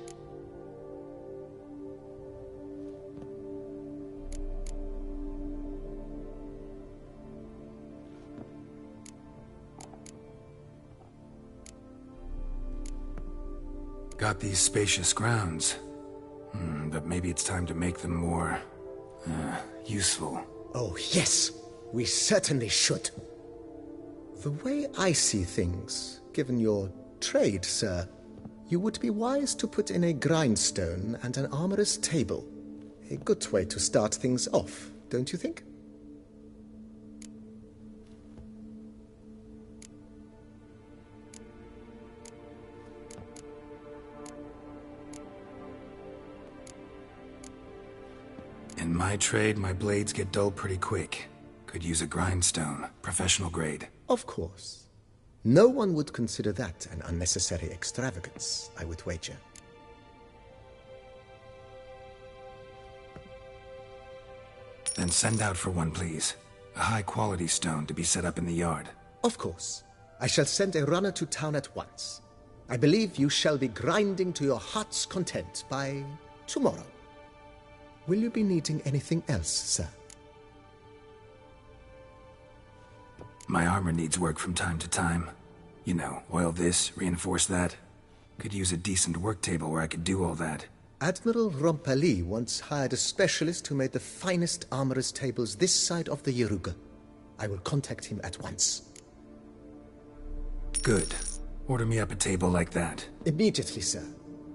Got these spacious grounds. But maybe it's time to make them more... useful. Oh, yes! We certainly should. The way I see things, given your trade, sir, you would be wise to put in a grindstone and an armorer's table. A good way to start things off, don't you think? In my trade, my blades get dull pretty quick. Could use a grindstone, professional grade. Of course. No one would consider that an unnecessary extravagance, I would wager. Then send out for one, please. A high-quality stone to be set up in the yard. Of course. I shall send a runner to town at once. I believe you shall be grinding to your heart's content by tomorrow. Will you be needing anything else, sir? My armor needs work from time to time. You know, oil this, reinforce that. Could use a decent work table where I could do all that. Admiral Rompali once hired a specialist who made the finest armorer's tables this side of the Yaruga. I will contact him at once. Good. Order me up a table like that. Immediately, sir.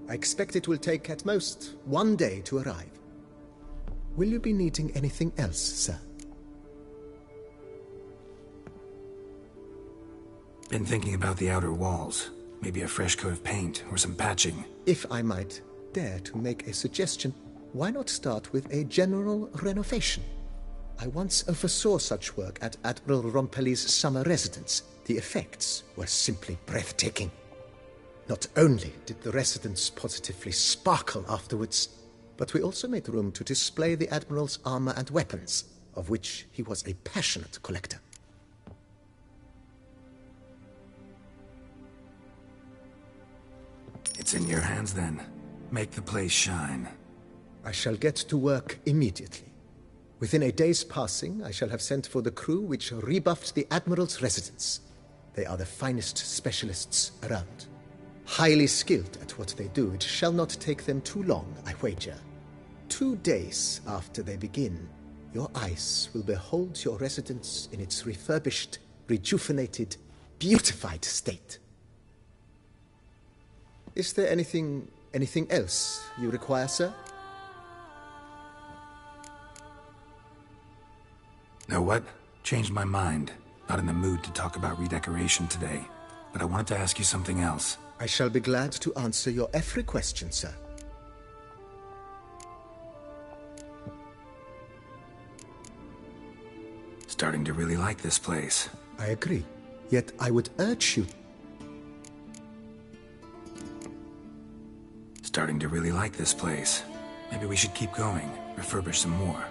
I expect it will take at most 1 day to arrive. Will you be needing anything else, sir? Been thinking about the outer walls. Maybe a fresh coat of paint or some patching. If I might dare to make a suggestion, why not start with a general renovation? I once oversaw such work at Admiral Rompeli's summer residence. The effects were simply breathtaking. Not only did the residence positively sparkle afterwards, but we also made room to display the Admiral's armor and weapons, of which he was a passionate collector. It's in your hands then. Make the place shine. I shall get to work immediately. Within a day's passing, I shall have sent for the crew which rebuffed the Admiral's residence. They are the finest specialists around. Highly skilled at what they do, it shall not take them too long, I wager. 2 days after they begin, your eyes will behold your residence in its refurbished, rejuvenated, beautified state. Is there anything else you require, sir? Know what? Changed my mind. Not in the mood to talk about redecoration today. But I wanted to ask you something else. I shall be glad to answer your every question, sir. Starting to really like this place. I agree. Yet I would urge you... Starting to really like this place. Maybe we should keep going, refurbish some more.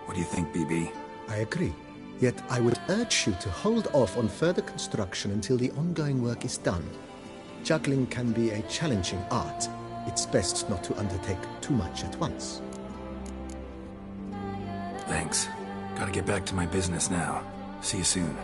What do you think, BB? I agree. Yet I would urge you to hold off on further construction until the ongoing work is done. Juggling can be a challenging art. It's best not to undertake too much at once. Thanks. Gotta get back to my business now. See you soon.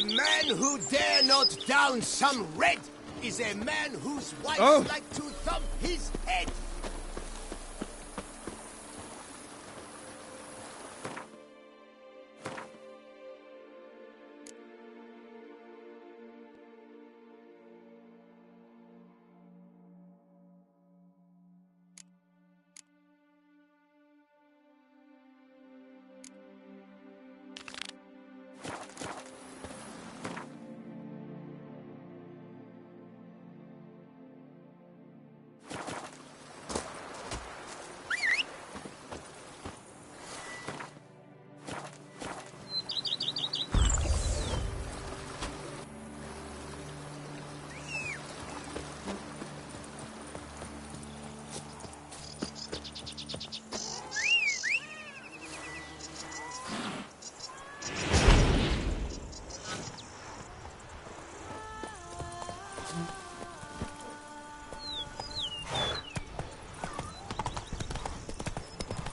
man who dare not down some red is a man whose wives like to thump his head.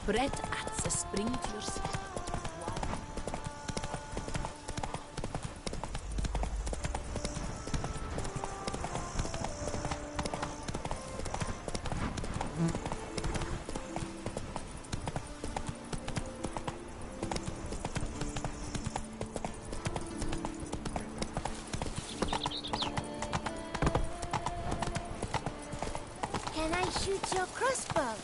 Bread at the sprinklers. Can I shoot your crossbow?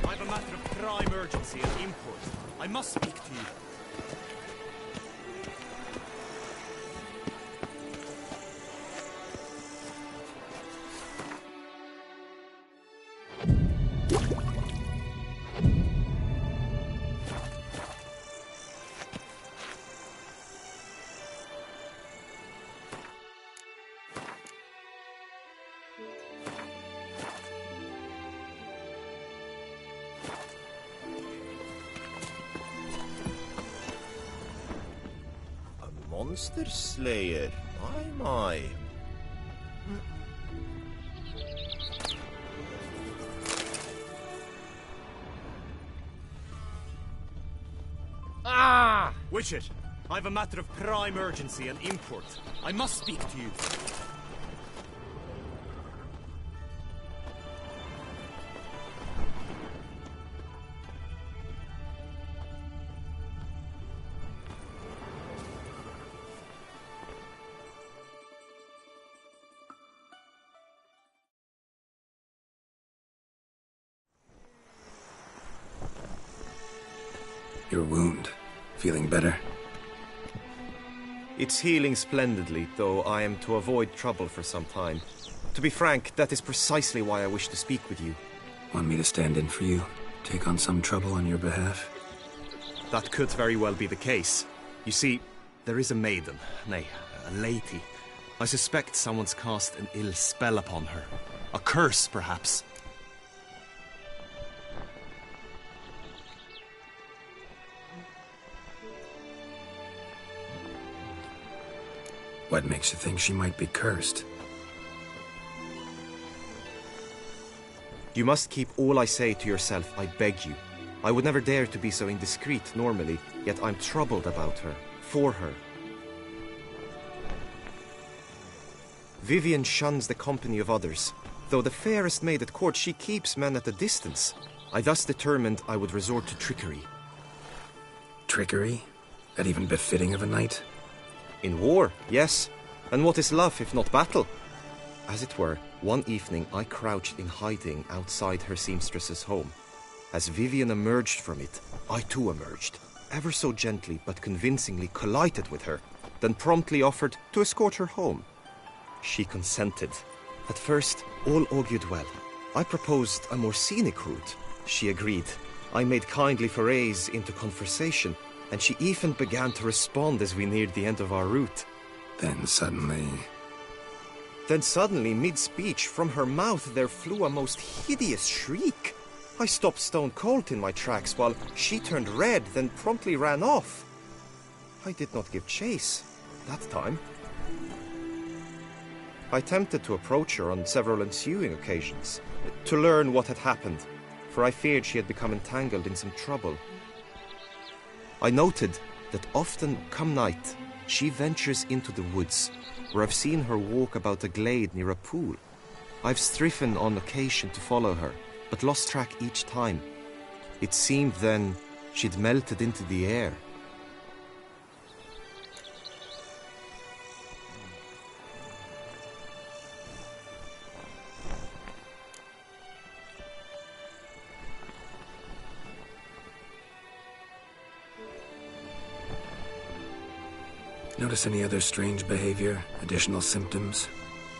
I have a matter of prime urgency and import. I must speak to you. Monster Slayer, my. Ah! Witcher, I have a matter of prime urgency and import. I must speak to you. Your wound. Feeling better? It's healing splendidly, though I am to avoid trouble for some time. To be frank, that is precisely why I wish to speak with you. Want me to stand in for you? Take on some trouble on your behalf? That could very well be the case. You see, there is a maiden, nay, a lady. I suspect someone's cast an ill spell upon her. A curse, perhaps. What makes you think she might be cursed? You must keep all I say to yourself, I beg you. I would never dare to be so indiscreet normally, yet I'm troubled about her, for her. Vivian shuns the company of others. Though the fairest maid at court, she keeps men at a distance. I thus determined I would resort to trickery. Trickery? That even befitting of a knight? In war, yes. And what is love if not battle? As it were, one evening I crouched in hiding outside her seamstress's home. As Vivian emerged from it, I too emerged, ever so gently but convincingly collided with her, then promptly offered to escort her home. She consented. At first, all augured well. I proposed a more scenic route. She agreed. I made kindly forays into conversation, and she even began to respond as we neared the end of our route. Then suddenly, mid-speech, from her mouth there flew a most hideous shriek. I stopped stone cold in my tracks, while she turned red, then promptly ran off. I did not give chase, that time. I attempted to approach her on several ensuing occasions, to learn what had happened. for I feared she had become entangled in some trouble. I noted that often, come night, she ventures into the woods, where I've seen her walk about a glade near a pool. I've striven on occasion to follow her, but lost track each time. It seemed then she'd melted into the air. Notice any other strange behavior? Additional symptoms?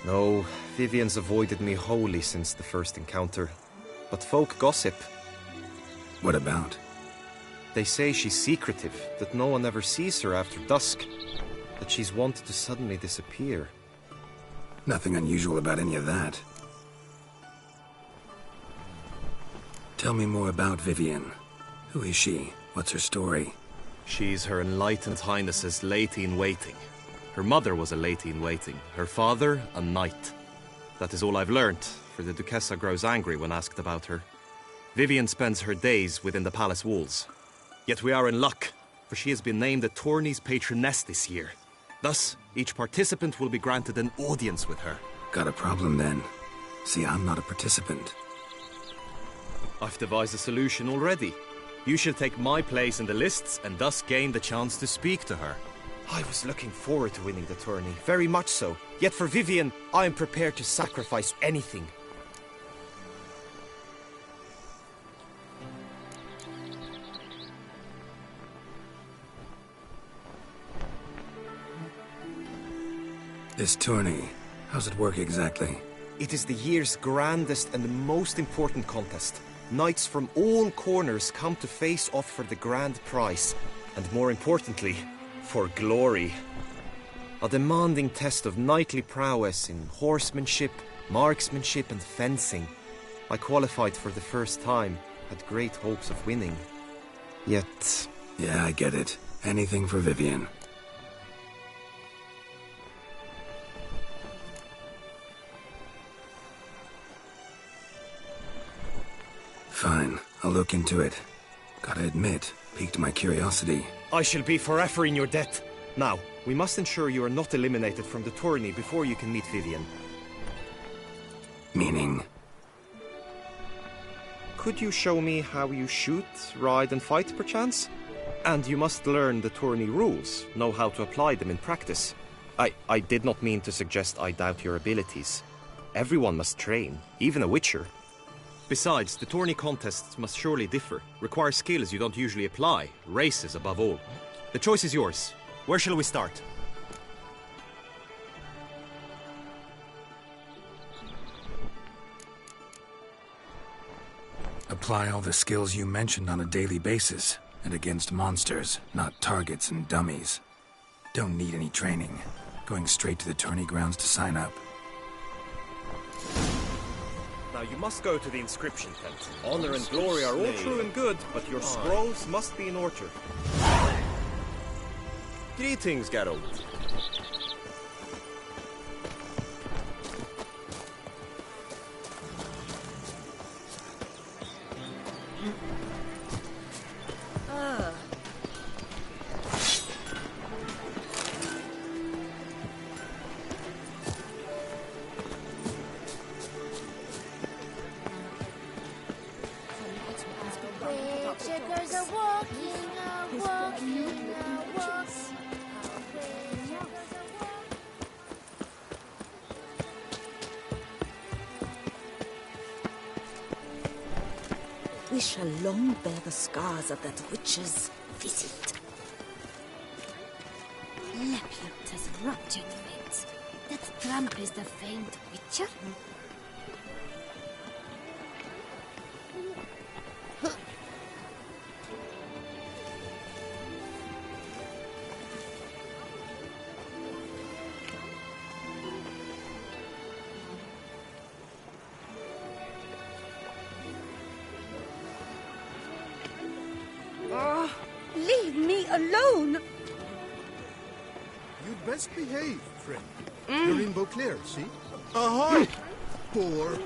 No, Vivian's avoided me wholly since the first encounter. But folk gossip. What about? They say she's secretive, that no one ever sees her after dusk, that she's wanted to suddenly disappear. Nothing unusual about any of that. Tell me more about Vivian. Who is she? What's her story? She's Her Enlightened Highness's lady-in-waiting. Her mother was a lady-in-waiting, her father a knight. That is all I've learnt, for the Duchessa grows angry when asked about her. Vivian spends her days within the palace walls. Yet we are in luck, for she has been named the tourney's patroness this year. Thus, each participant will be granted an audience with her. Got a problem then. See, I'm not a participant. I've devised a solution already. You shall take my place in the lists and thus gain the chance to speak to her. I was looking forward to winning the tourney, very much so. Yet for Vivian, I am prepared to sacrifice anything. This tourney, how's it work exactly? It is the year's grandest and most important contest. Knights from all corners come to face off for the grand prize, and more importantly, for glory. A demanding test of knightly prowess in horsemanship, marksmanship and fencing. I qualified for the first time, had great hopes of winning. Yet... Yeah, I get it. Anything for Vivian. Fine, I'll look into it. Gotta admit, piqued my curiosity. I shall be forever in your debt. Now, we must ensure you are not eliminated from the tourney before you can meet Vivian. Meaning? Could you show me how you shoot, ride and fight, perchance? And you must learn the tourney rules, know how to apply them in practice. I did not mean to suggest I doubt your abilities. Everyone must train, even a witcher. Besides, the tourney contests must surely differ, require skills you don't usually apply, races above all. The choice is yours. Where shall we start? Apply all the skills you mentioned on a daily basis, and against monsters, not targets and dummies. Don't need any training. Going straight to the tourney grounds to sign up. Now you must go to the inscription tent. Honor and glory are all true and good, but your scrolls must be in order. Greetings, Geralt. We shall long bear the scars of that witch's visit. Lepute has ruptured ribs. That tramp is the famed witcher? Leave me alone! You'd best behave, friend. You're in Beauclair, see? Ahoy! Poor.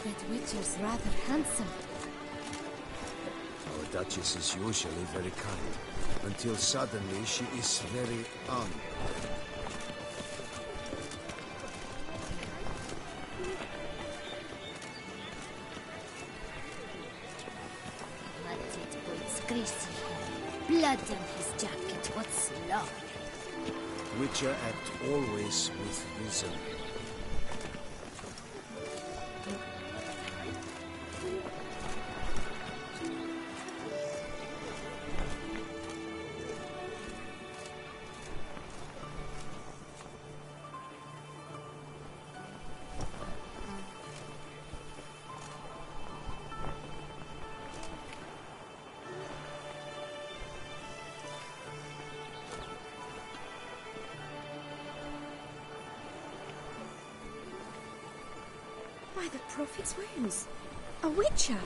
That Witcher's rather handsome. Our Duchess is usually very kind, until suddenly she is very Matted Boyd's greasy hair, blood on his jacket, what's love? Witcher act always with reason. By the Prophet's wounds, a Witcher!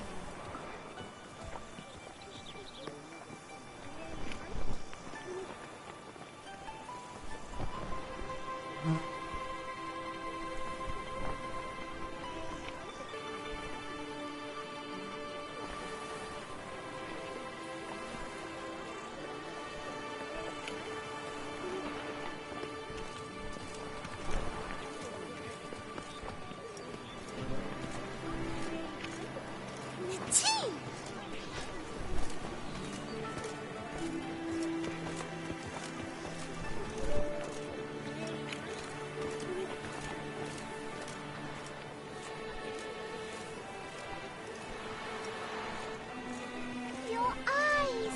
Your eyes!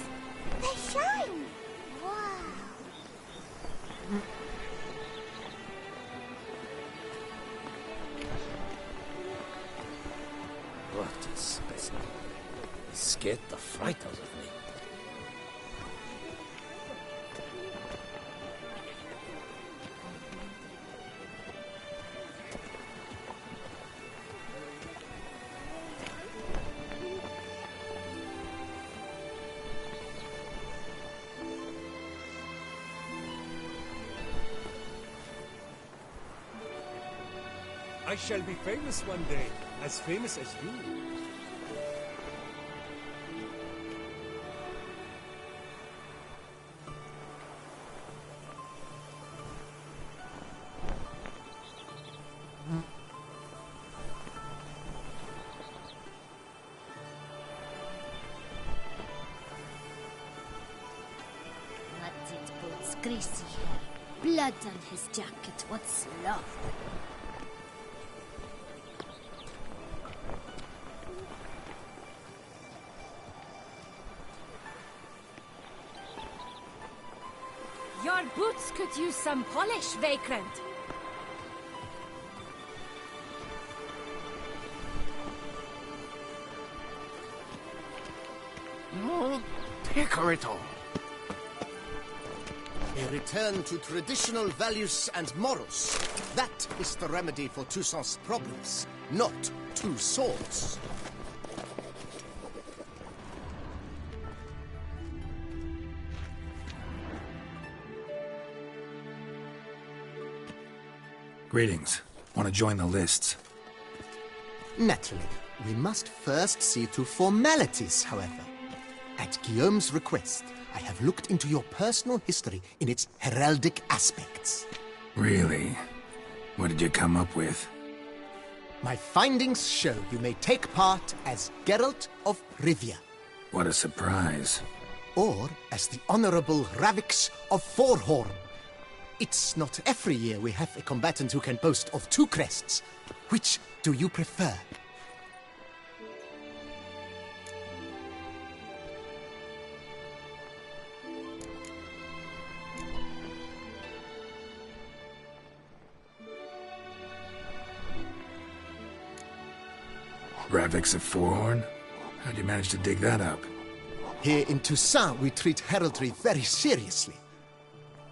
They shine! Wow! What a specimen. He scared the fright out of me. I shall be famous one day, as famous as you. Matted Boyd's greasy hair, blood on his jacket, what's love? Your boots could use some polish, Vagrant. No, Pecorito. A return to traditional values and morals. That is the remedy for Toussaint's problems, not two swords. Greetings. Want to join the lists? Naturally. We must first see to formalities, however. At Guillaume's request, I have looked into your personal history in its heraldic aspects. Really? What did you come up with? My findings show you may take part as Geralt of Rivia. What a surprise. Or as the Honorable Ravix of Forhorn. It's not every year we have a combatant who can boast of two crests. Which do you prefer? Ravix of Forhorn? How'd you manage to dig that up? Here in Toussaint, we treat heraldry very seriously.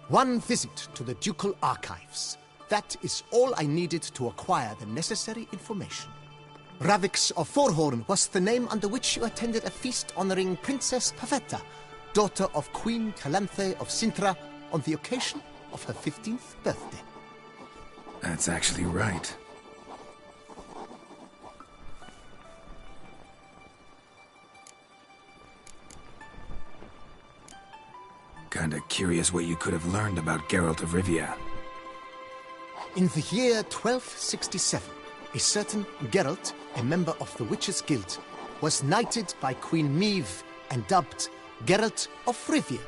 One visit to the Ducal Archives. That is all I needed to acquire the necessary information. Ravix of Forhorn was the name under which you attended a feast honoring Princess Pavetta, daughter of Queen Calanthe of Sintra, on the occasion of her 15th birthday. That's actually right. kinda curious what you could have learned about Geralt of Rivia. In the year 1267, a certain Geralt, a member of the Witches' Guild, was knighted by Queen Meve and dubbed Geralt of Rivia.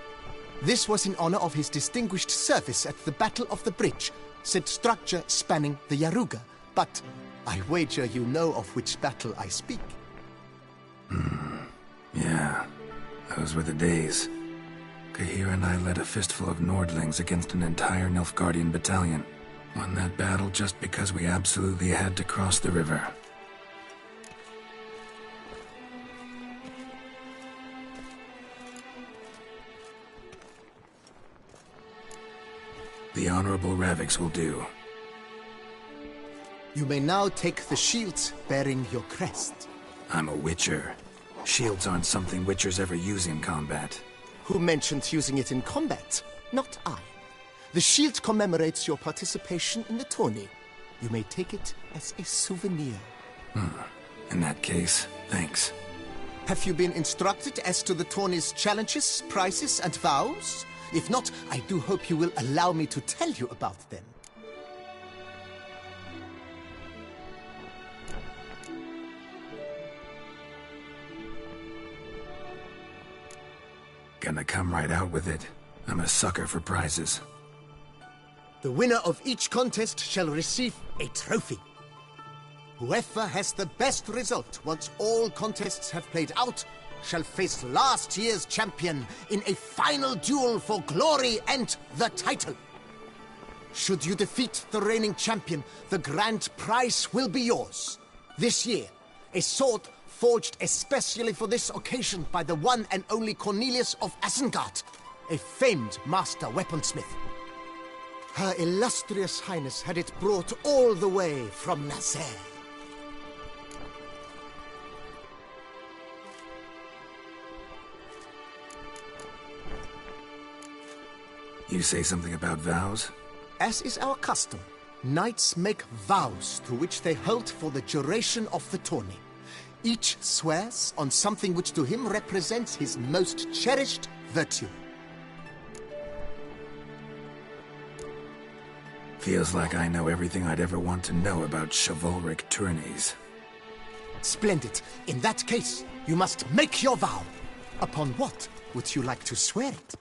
This was in honor of his distinguished service at the Battle of the Bridge, said structure spanning the Yaruga. But I wager you know of which battle I speak. Yeah, those were the days. Kahira and I led a fistful of Nordlings against an entire Nilfgaardian battalion. Won that battle just because we absolutely had to cross the river. The Honorable Ravix will do. You may now take the shields bearing your crest. I'm a Witcher. Shields aren't something Witchers ever use in combat. Who mentioned using it in combat? Not I. The shield commemorates your participation in the tourney. You may take it as a souvenir. In that case, thanks. Have you been instructed as to the tourney's challenges, prizes, and vows? If not, I do hope you will allow me to tell you about them. Gonna come right out with it. I'm a sucker for prizes. The winner of each contest shall receive a trophy. Whoever has the best result once all contests have played out shall face last year's champion in a final duel for glory and the title. Should you defeat the reigning champion, the grand prize will be yours. This year, a sword forged especially for this occasion by the one and only Cornelius of Isengard, a famed master weaponsmith. Her illustrious highness had it brought all the way from Nazaire. You say something about vows? As is our custom, knights make vows to which they hold for the duration of the tourney. Each swears on something which to him represents his most cherished virtue. Feels like I know everything I'd ever want to know about chivalric tourneys. Splendid. In that case, you must make your vow. Upon what would you like to swear it?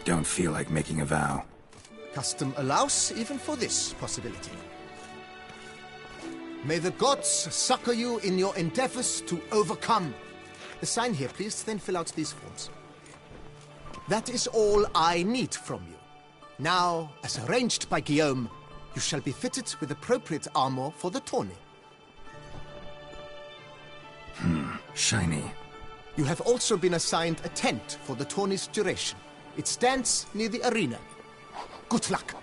Don't feel like making a vow. Custom allows even for this possibility. May the gods succor you in your endeavors to overcome. Sign here, please, then fill out these forms. That is all I need from you. Now, as arranged by Guillaume, you shall be fitted with appropriate armor for the tourney. Shiny. You have also been assigned a tent for the tourney's duration. It stands near the arena. Good luck.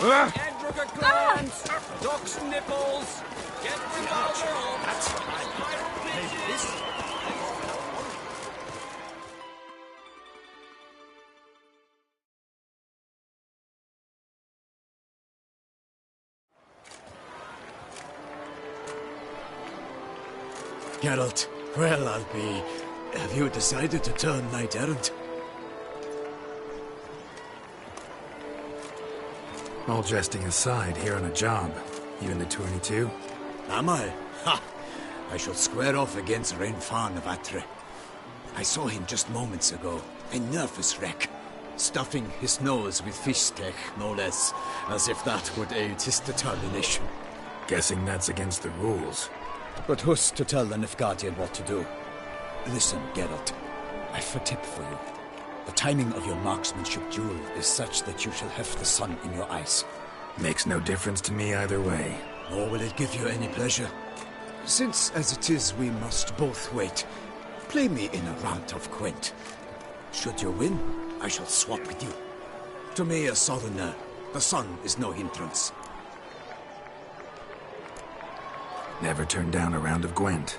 Edbrooker glands! Duck's nipples! Get revolver on! That's fine. This... Geralt, well, I'll be... Have you decided to turn knight-errant? All jesting aside, here on a job. You into 22? Am I? Ha! I shall square off against Rainfan of Atre. I saw him just moments ago. A nervous wreck. Stuffing his nose with fish steak, no less. As if that would aid his determination. Guessing that's against the rules. But who's to tell the Nilfgaardian what to do? Listen, Geralt. I've a tip for you. The timing of your marksmanship duel is such that you shall have the sun in your eyes. Makes no difference to me either way. Nor will it give you any pleasure. Since, as it is, we must both wait, play me in a round of Gwent. Should you win, I shall swap with you. To me, a southerner, the sun is no hindrance. Never turn down a round of Gwent.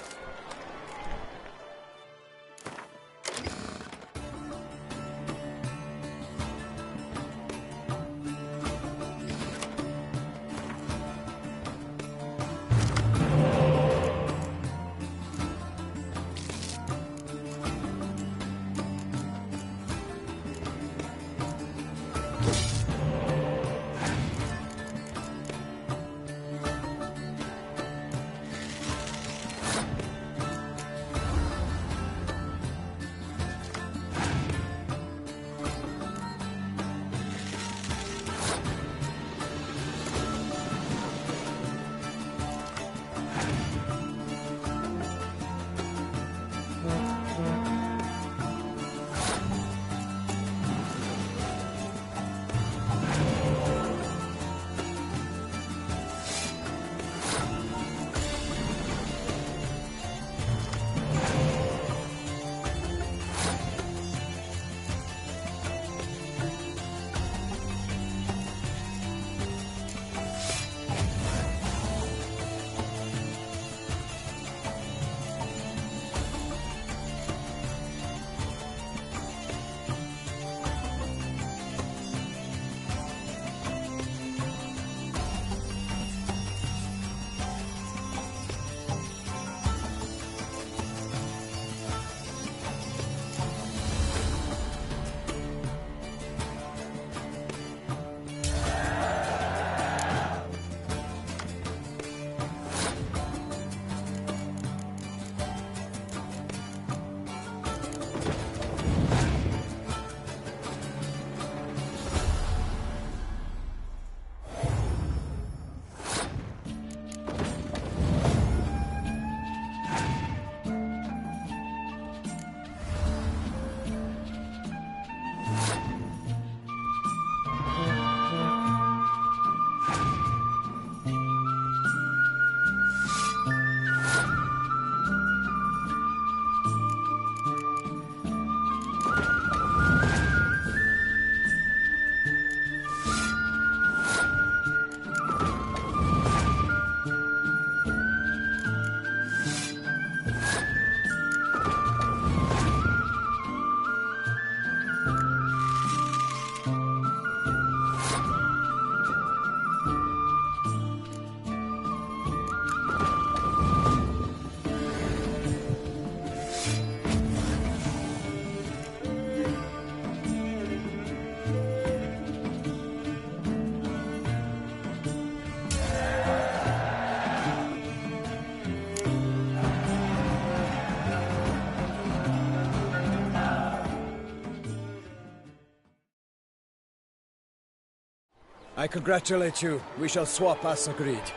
I congratulate you. We shall swap as agreed.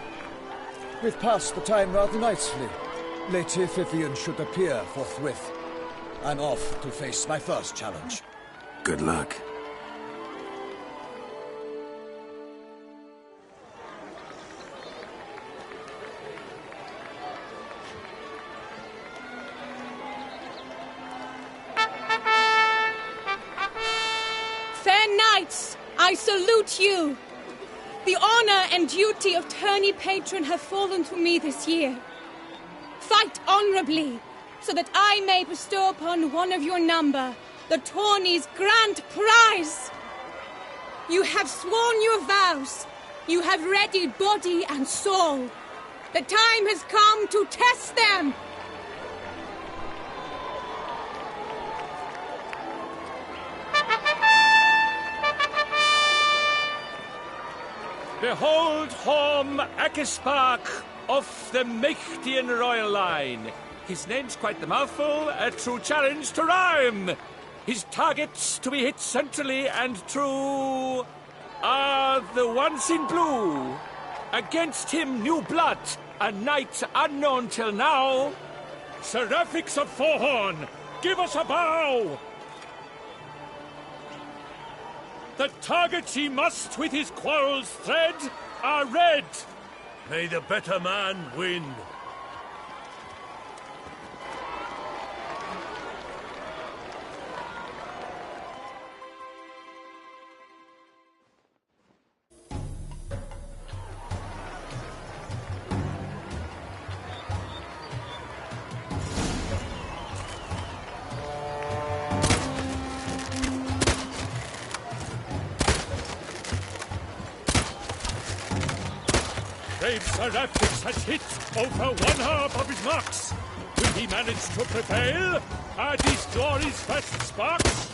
We've passed the time rather nicely. Lady Vivian should appear forthwith. I'm off to face my first challenge. Good luck. Fair knights, I salute you! The honor and duty of tourney patron have fallen to me this year. Fight honorably, so that I may bestow upon one of your number the tourney's grand prize. You have sworn your vows. You have readied body and soul. The time has come to test them. Behold Horm Akispark of the Mechtian royal line. His name's quite the mouthful, a true challenge to rhyme. His targets to be hit centrally and true are the ones in blue. Against him new blood, a knight unknown till now. Seraphics of Forehorn, give us a bow! The targets he must with his quarrels thread are red. May the better man win. Brave Seraphics has hit over one half of his marks. Will he manage to prevail? Are these glories' first sparks?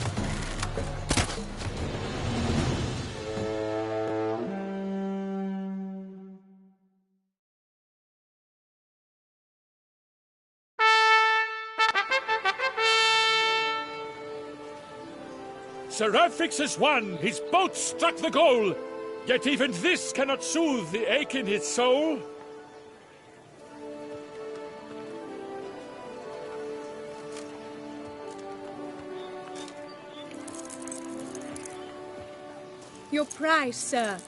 Seraphics has won! His boat struck the goal! Yet even this cannot soothe the ache in his soul. Your prize, sir.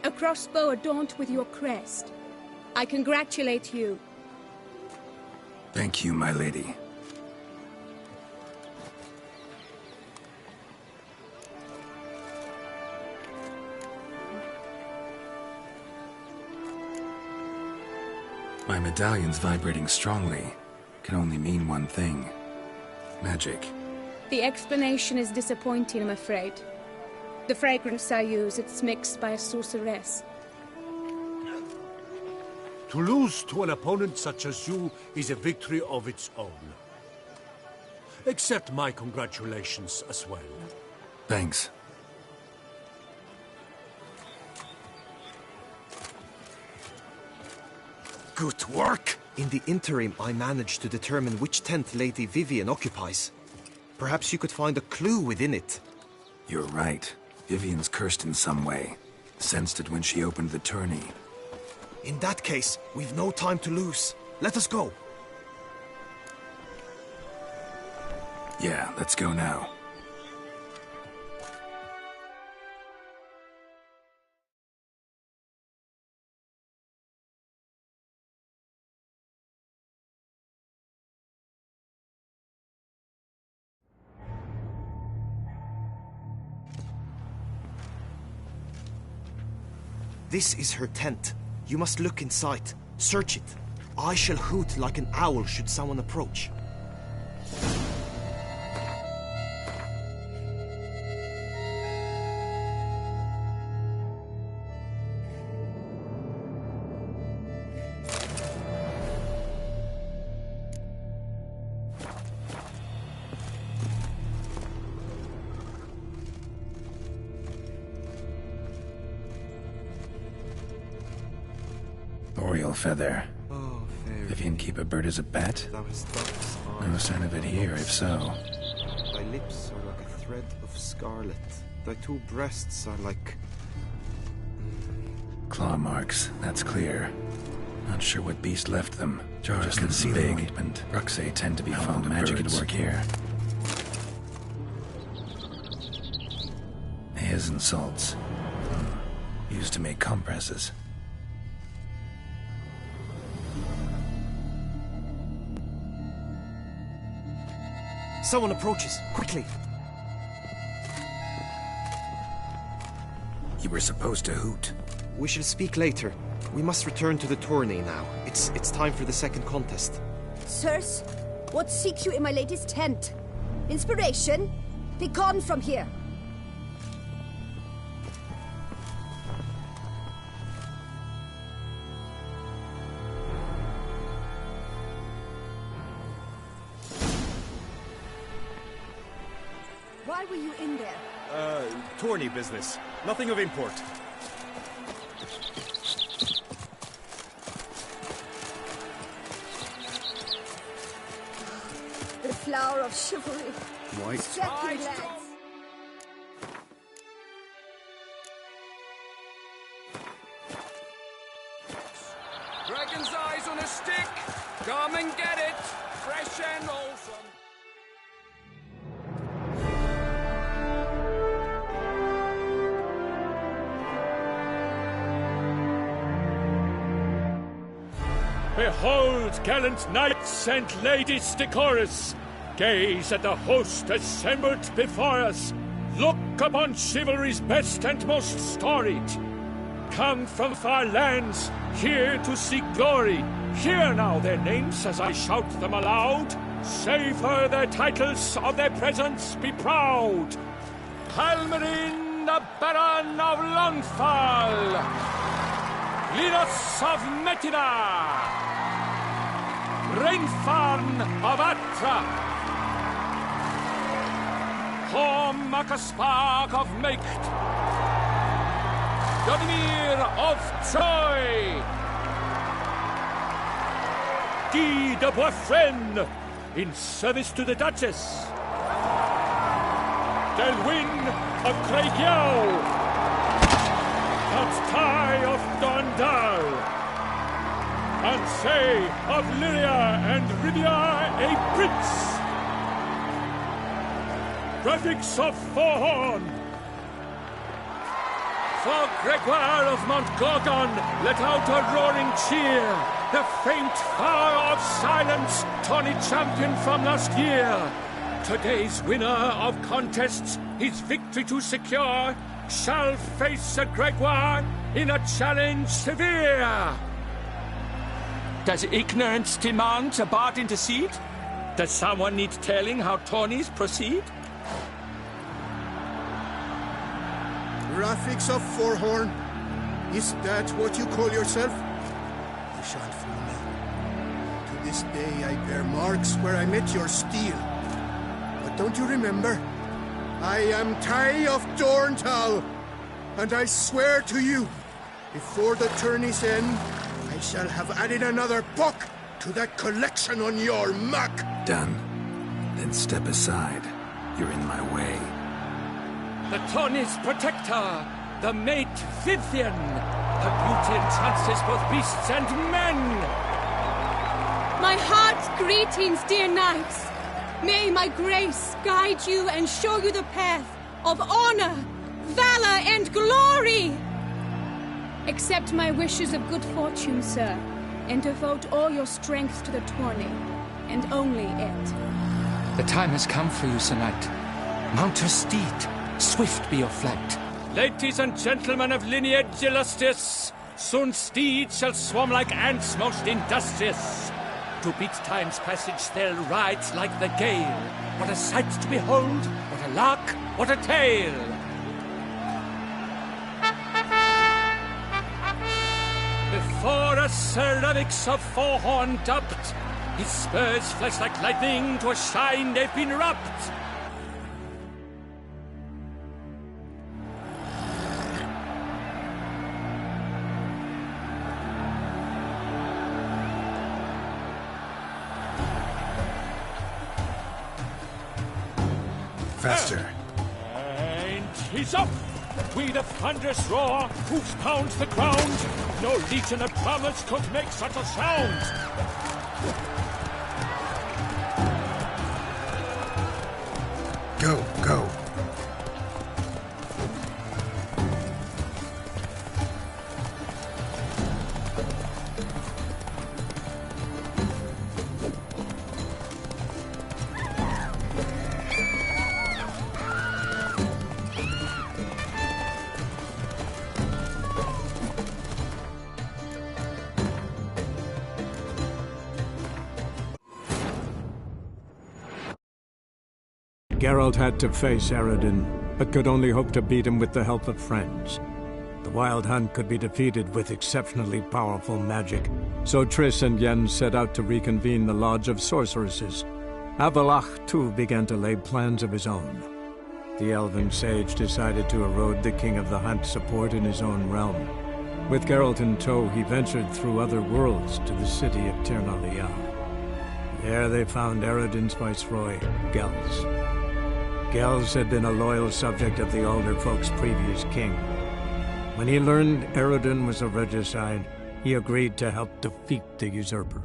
A crossbow adorned with your crest. I congratulate you. Thank you, my lady. My medallion's vibrating strongly. Can only mean one thing. Magic. The explanation is disappointing, I'm afraid. The fragrance I use, it's mixed by a sorceress. To lose to an opponent such as you is a victory of its own. Accept my congratulations as well. Thanks. Good work! In the interim, I managed to determine which tent Lady Vivian occupies. Perhaps you could find a clue within it. You're right. Vivian's cursed in some way. Sensed it when she opened the tourney. In that case, we've no time to lose. Let us go. Yeah, let's go now. This is her tent. You must look inside. Search it. I shall hoot like an owl should someone approach. Oriole feather. Oh, fair. Vivian keep a bird as a pet? No sign of it here, if so. Thy lips are like a thread of scarlet. Thy two breasts are like... Claw marks, that's clear. Not sure what beast left them. Jars can see big. Ointment. Ruxay tend to be fond of magic at work here. Hairs and salts. Used to make compresses. Someone approaches. Quickly! You were supposed to hoot. We shall speak later. We must return to the tourney now. It's time for the second contest. Sirs, what seek you in my lady's tent? Inspiration? Be gone from here. Why were you in there? Tourney business. Nothing of import. The flower of chivalry. White. Strapping lads. Dragon's eyes on a stick! Come and get it! Fresh and wholesome! Behold, gallant knights and ladies decorous! Gaze at the host assembled before us! Look upon chivalry's best and most storied! Come from far lands, here to seek glory! Hear now their names as I shout them aloud! Savor their titles, of their presence be proud! Halmarin, the Baron of Longfall! Linus of Metina! Rainfarn of Atra! Hormakaspark of Meikt! Dodimir of Troy! Guy de Boisfren, in service to the Duchess! Delwyn of Craigiau! Count Tai of Dondal! Ansay of Lyria and Rivia a prince! Graphics of Forhorn! For Gregoire of Montgorgon, let out a roaring cheer! The faint fire of silence, tawny champion from last year! Today's winner of contests, his victory to secure, shall face a Gregoire in a challenge severe! Does ignorance demand a bard intercede? Does someone need telling how tourneys proceed? Graphics of Forhorn? Is that what you call yourself? You shan't fool me. To this day I bear marks where I met your steel. But don't you remember? I am Tai of Dorntal, and I swear to you, before the tourney's end, I shall have added another book to that collection on your map. Done. Then step aside. You're in my way. The tourney's protector, the mate Vivian. Her beauty entrances both beasts and men. My heart's greetings, dear knights. May my grace guide you and show you the path of honor, valor, and glory. Accept my wishes of good fortune, sir, and devote all your strength to the tourney, and only it. The time has come for you, Sir Knight. Mount your steed. Swift be your flight. Ladies and gentlemen of lineage illustrious, soon steeds shall swarm like ants most industrious. To beat time's passage they'll ride like the gale. What a sight to behold, what a lark, what a tale! Before us Sir Ravix of Forhorn dubbed, his spurs flash like lightning, to a shine they've been rubbed. Faster. And he's up! With a thunderous roar, hoofs pound the ground. No legion of drummers could make such a sound. Go, go. Geralt had to face Eredin, but could only hope to beat him with the help of friends. The Wild Hunt could be defeated with exceptionally powerful magic, so Triss and Yen set out to reconvene the Lodge of Sorceresses. Avalach, too, began to lay plans of his own. The elven sage decided to erode the King of the Hunt's support in his own realm. With Geralt in tow, he ventured through other worlds to the city of Tir na Lial. There they found Eredin's viceroy, Gels. Gels had been a loyal subject of the Alder Folk's previous king. When he learned Eredin was a regicide, he agreed to help defeat the usurper.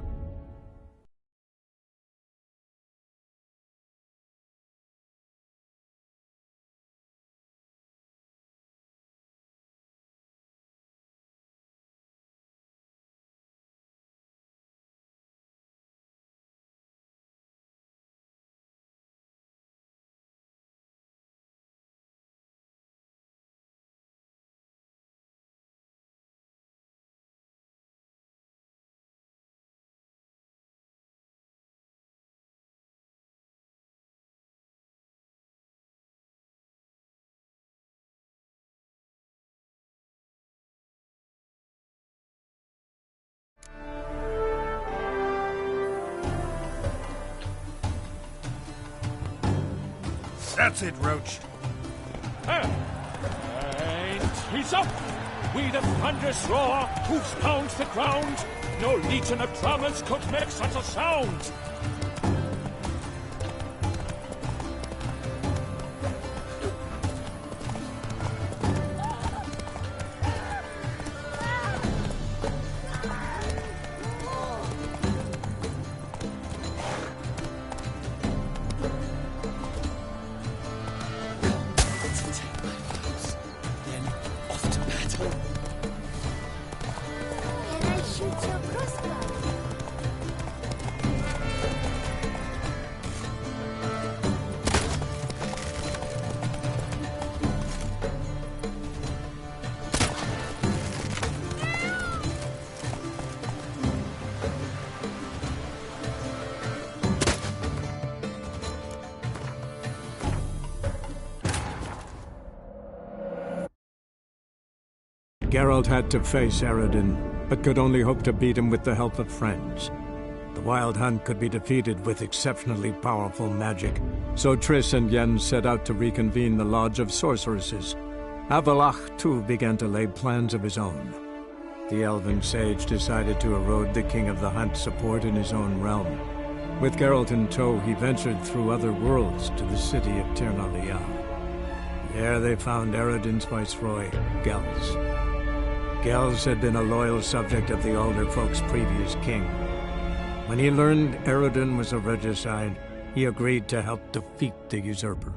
That's it, Roach. And he's up! We the thunderous roar, hoofs pound the ground. No legion of drummers could make such a sound. Geralt had to face Eredin, but could only hope to beat him with the help of friends. The Wild Hunt could be defeated with exceptionally powerful magic, so Triss and Yen set out to reconvene the Lodge of Sorceresses. Avalach, too, began to lay plans of his own. The elven sage decided to erode the King of the Hunt's support in his own realm. With Geralt in tow, he ventured through other worlds to the city of Tir na Lial. There they found Eredin's viceroy, Gels. Gels had been a loyal subject of the Alder Folk's previous king. When he learned Eredin was a regicide, he agreed to help defeat the usurper.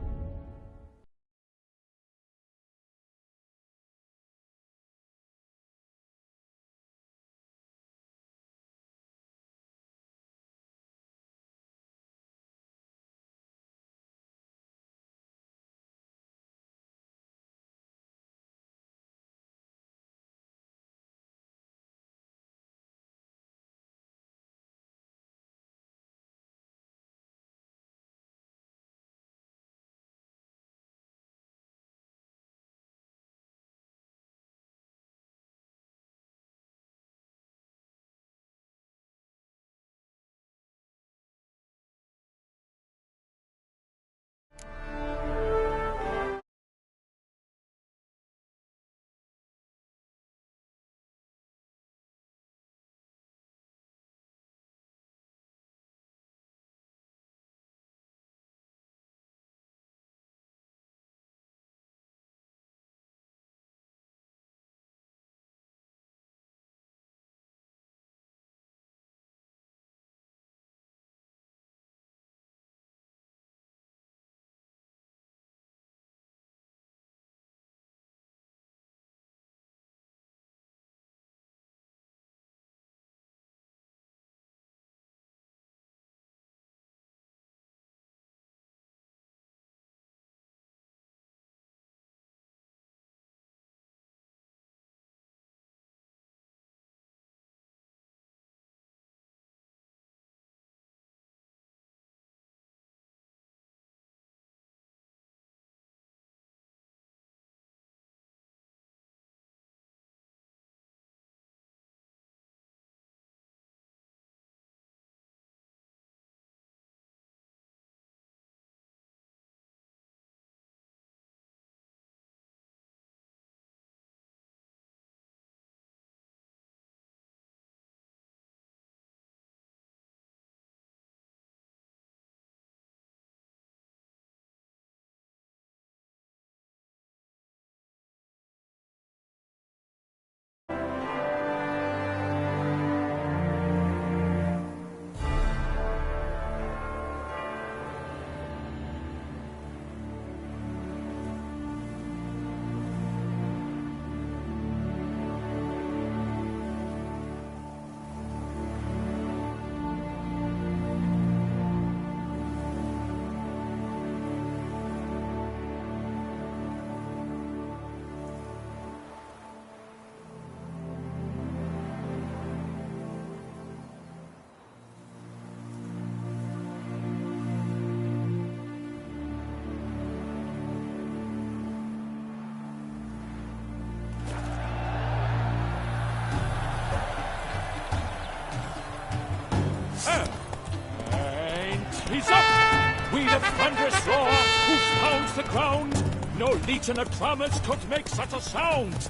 found, no legion of drummers could make such a sound.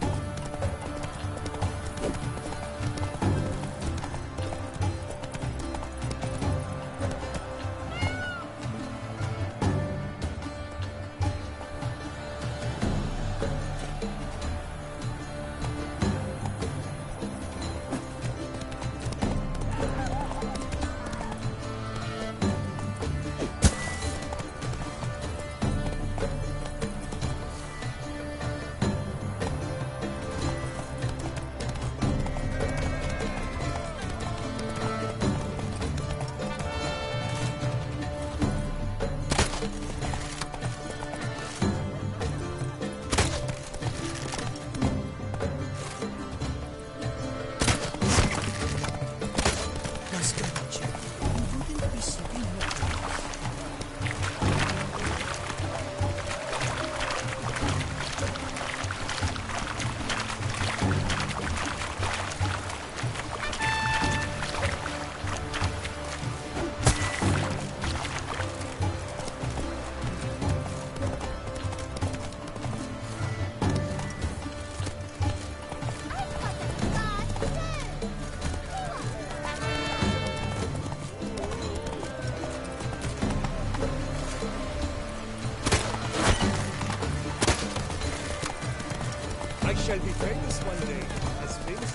Shall be famous one day, as famous.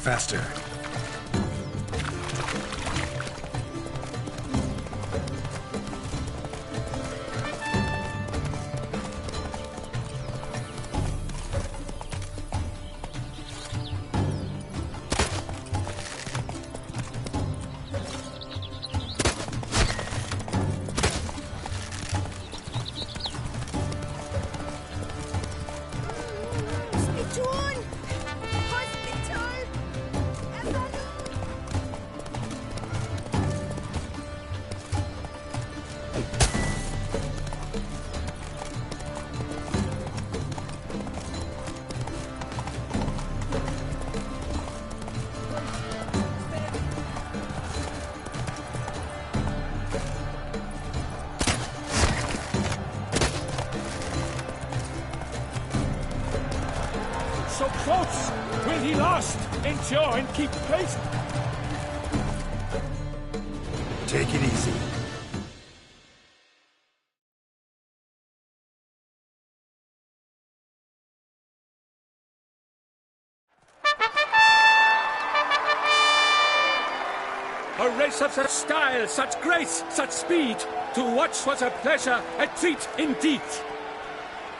Faster. So close! Will he last? Endure and keep pace! Take it easy. A race of such style, such grace, such speed. To watch was a pleasure, a treat indeed.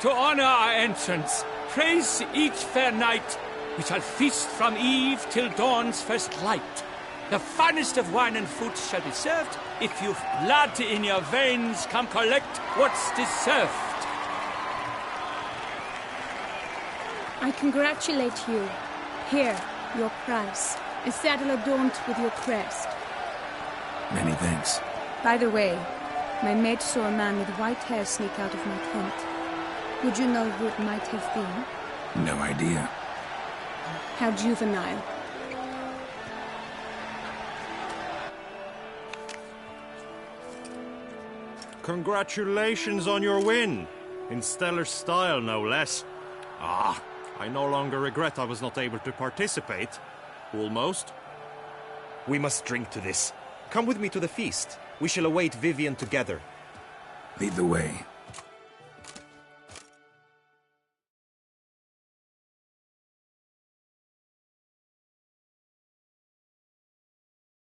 To honor our entrance, praise each fair knight. We shall feast from eve till dawn's first light. The finest of wine and food shall be served. If you've blood in your veins, come collect what's deserved. I congratulate you. Here, your prize. A saddle adorned with your crest. Many thanks. By the way, my maid saw a man with white hair sneak out of my tent. Would you know who it might have been? No idea. How juvenile. Congratulations on your win. In stellar style, no less. Ah, I no longer regret I was not able to participate. Almost. We must drink to this. Come with me to the feast. We shall await Vivian together. Lead the way.